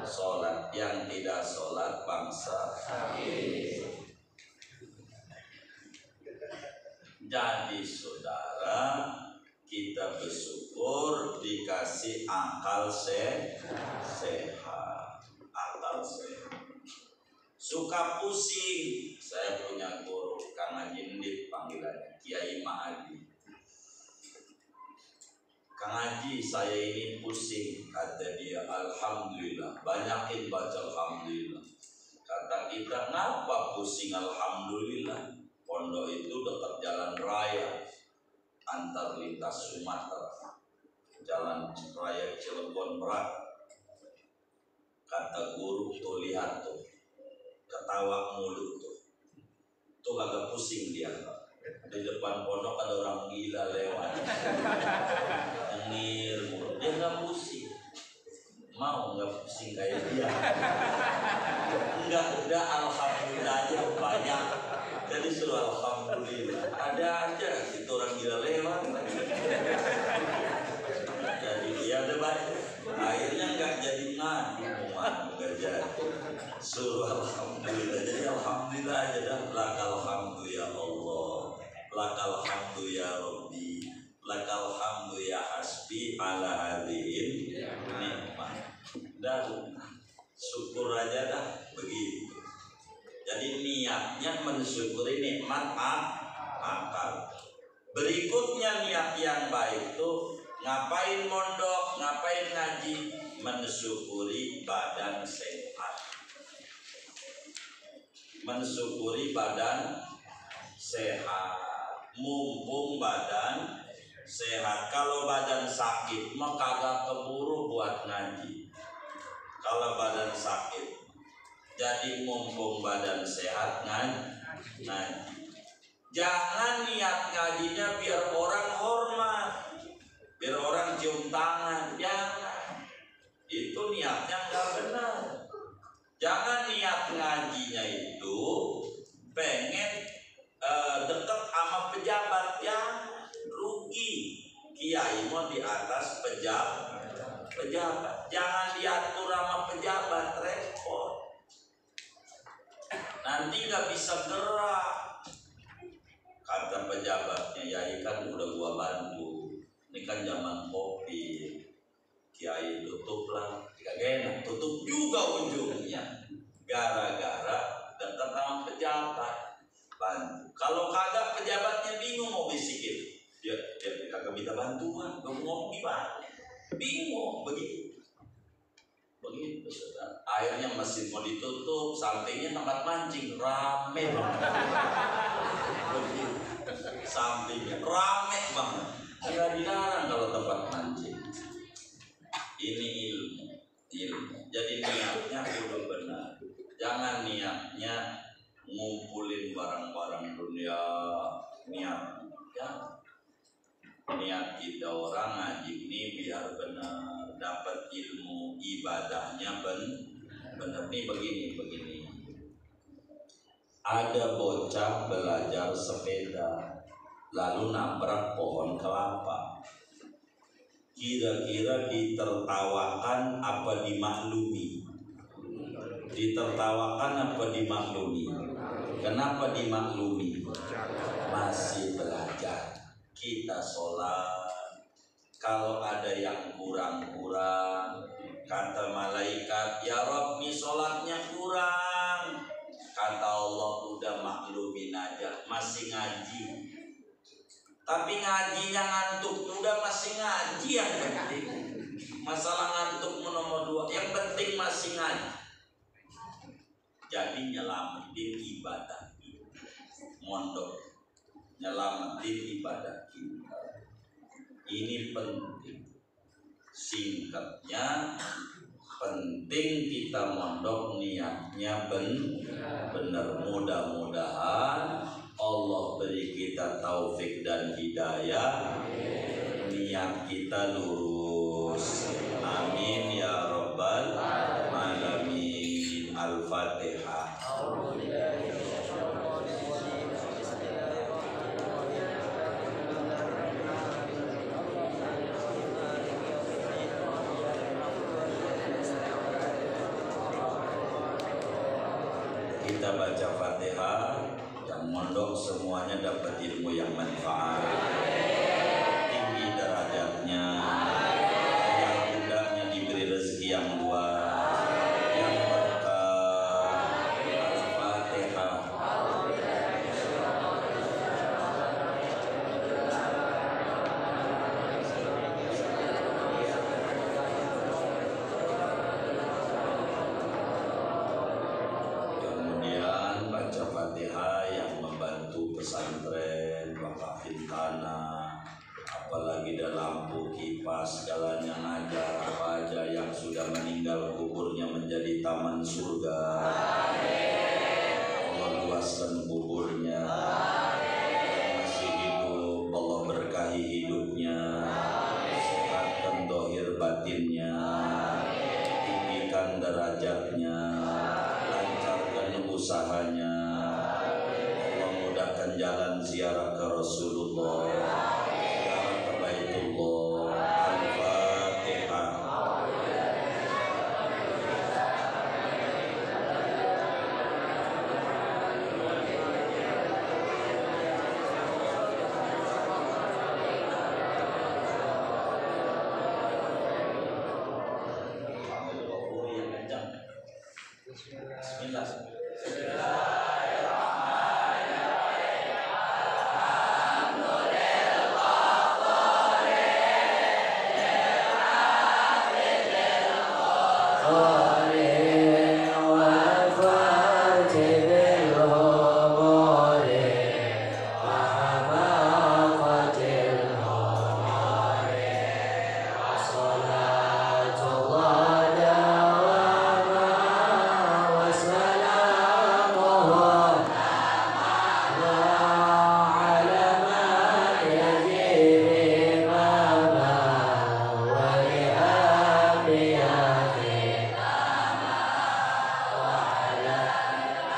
sholat. Yang tidak sholat bangsa sapi. Jadi saudara, kita bersyukur dikasih akal sehat. Suka pusing. Saya punya guru Kang Haji Ndit, panggilannya Kiai Ma'adi. "Kang Haji, saya ini pusing." Kata dia, "Alhamdulillah, banyakin baca alhamdulillah." Kata kita, "Ngapa pusing alhamdulillah? Pondok itu dekat jalan raya antar lintas Sumatera, jalan raya Cilegon Merak." Kata guru, "Tuh lihat tuh, ketawa mulut tuh agak pusing dia. Di depan pondok ada orang gila lewat, nyengir mulut, dia nggak pusing. Mau nggak pusing kayak dia?" Enggak, udah alhamdulillah aja banyak. Jadi suruh alhamdulillah. Ada aja itu orang gila lewat. Jadi dia ada baik. Akhirnya nggak jadi ngadu, nggak jadi. Suruh alhamdulillah. Jadi alhamdulillah aja dah. Lakal hamdu ya Allah, lakal hamdu ya Rabbi, lakal hamdu ya hasbi ala hadirin nikmat. Dan syukur aja dah begitu. Jadi niatnya mensyukuri nikmat akal. Berikutnya niat yang baik itu ngapain mondok, ngapain ngaji, mensyukuri badan sehat. Mensyukuri badan sehat. Mumpung badan sehat. Kalau badan sakit mah kagak keburu buat ngaji. Kalau badan sakit, jadi mumpung badan sehat ngaji. Jangan niat ngajinya biar orang hormat. biar orang cium tangan. Jangan, itu niatnya nggak benar. Jangan niat ngajinya itu pengen dekat sama pejabat, yang rugi. Kiai mau di atas pejabat. Jangan diatur sama pejabat, repot. Nanti nggak bisa gerak. Kata pejabatnya, ya kan udah gua bantu. Ini kan zaman kopi. Kiai tutuplah. Kagak enak, tutup juga ujungnya. Gara-gara dekat sama pejabat. Bantu. Kalau kagak pejabatnya bingung mau bisikin. Dia kagak minta bantuan, gak mau gimana? Bingung begitu. Akhirnya mesin mau ditutup, sampingnya tempat mancing rame banget. Begitu. Sampingnya rame banget. Nggak dilarang kalau tempat mancing. Ini ilmu. Jadi niatnya kudu benar. Jangan niatnya ngumpulin barang-barang dunia. Niat kita orang ngaji ini biar benar, dapat ilmu, ibadahnya benar. Nih begini. Ada bocah belajar sepeda, lalu nabrak pohon kelapa. Kira-kira ditertawakan apa dimaklumi? Ditertawakan apa dimaklumi? Kenapa dimaklumi? Masih belajar. Kita sholat, kalau ada yang kurang-kurang, kata malaikat, ya Rabb, nih sholatnya kurang. Kata Allah, udah maklumin aja, masih ngaji. Tapi ngajinya ngantuk, udah masih ngaji yang penting. Masalah ngantuk nomor 2, yang penting masih ngaji. Jadi nyelamatin ibadah kita, mondok. Nyelamatin ibadah kita ini penting. Singkatnya, penting kita mondok niatnya benar. Mudah-mudahan Allah beri kita taufik dan hidayah, niat kita lurus. Amin ya rabbal alamin. Al-Fatihah. Kita baca Fatihah, yang mondok semuanya dapat ilmu yang manfaat, tinggi derajatnya, yang mudanya diberi rezeki yang luas, yang berkah. Al-Fatihah. Fatihah yang membantu pesantren, wakafin tanah, apalagi ada lampu, kipas, jalannya ngajar, apa aja yang sudah meninggal kuburnya menjadi taman surga. Allah luaskan kuburnya. Yang masih hidup Allah berkahi hidupnya, sehatkan dohir batinnya, tinggikan derajatnya, lancarkan usahanya. Jalan ziarah ke Rasulullah, ziarah ke Baitullah. Al-Fatihah. Bismillah.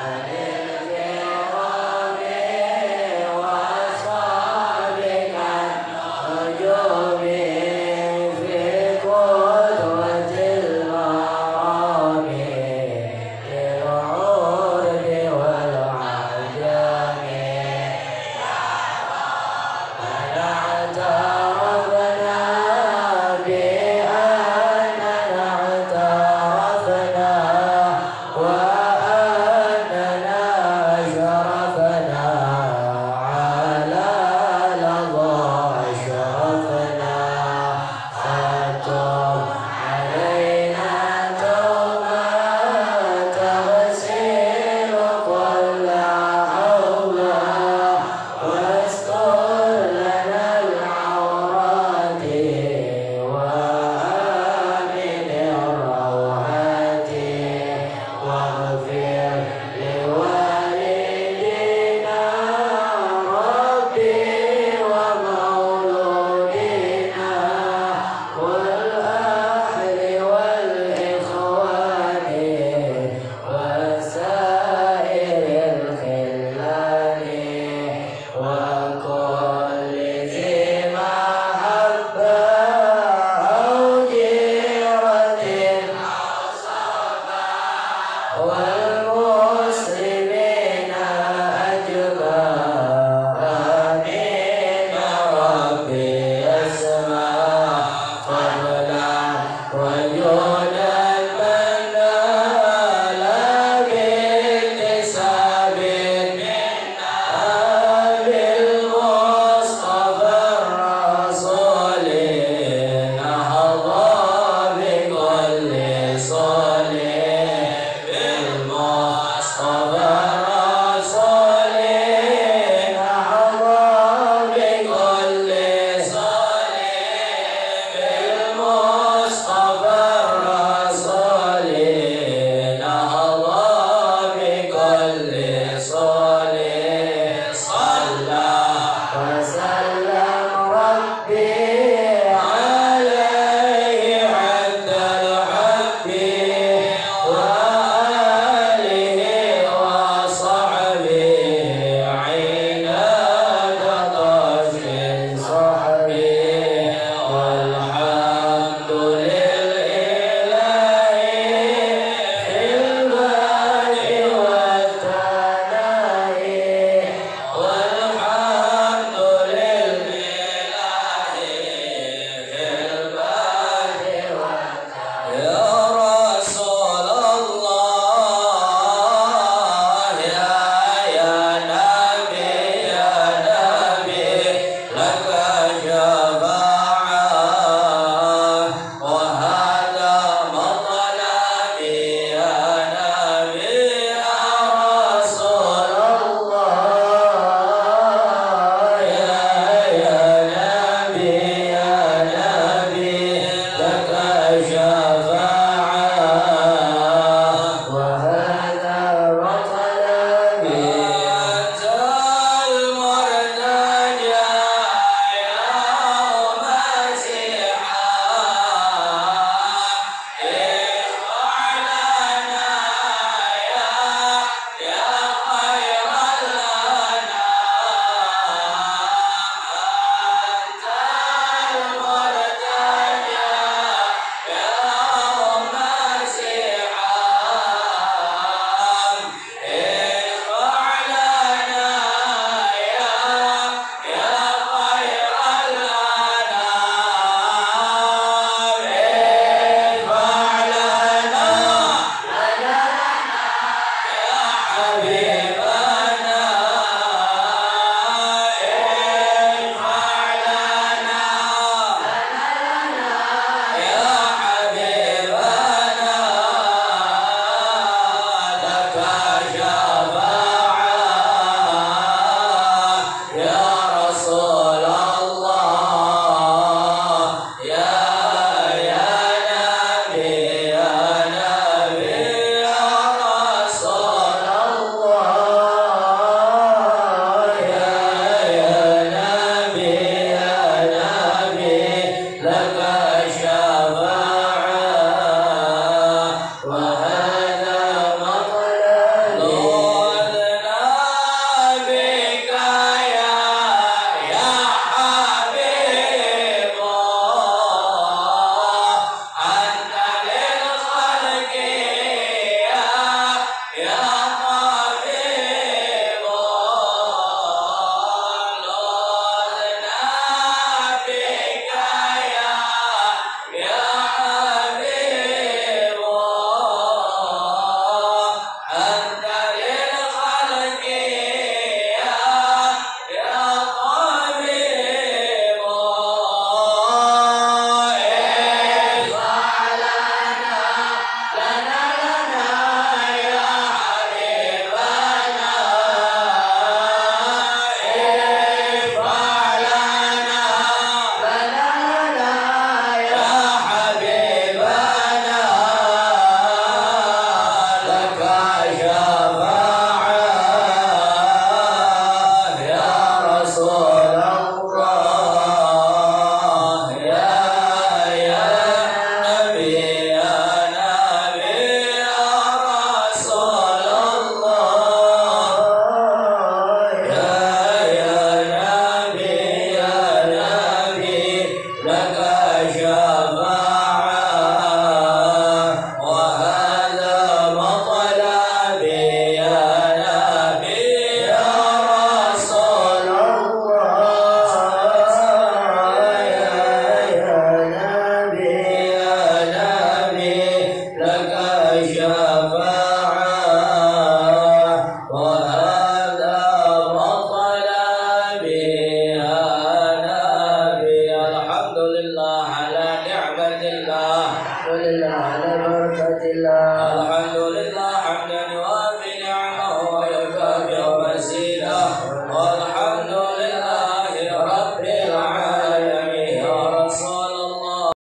Amin.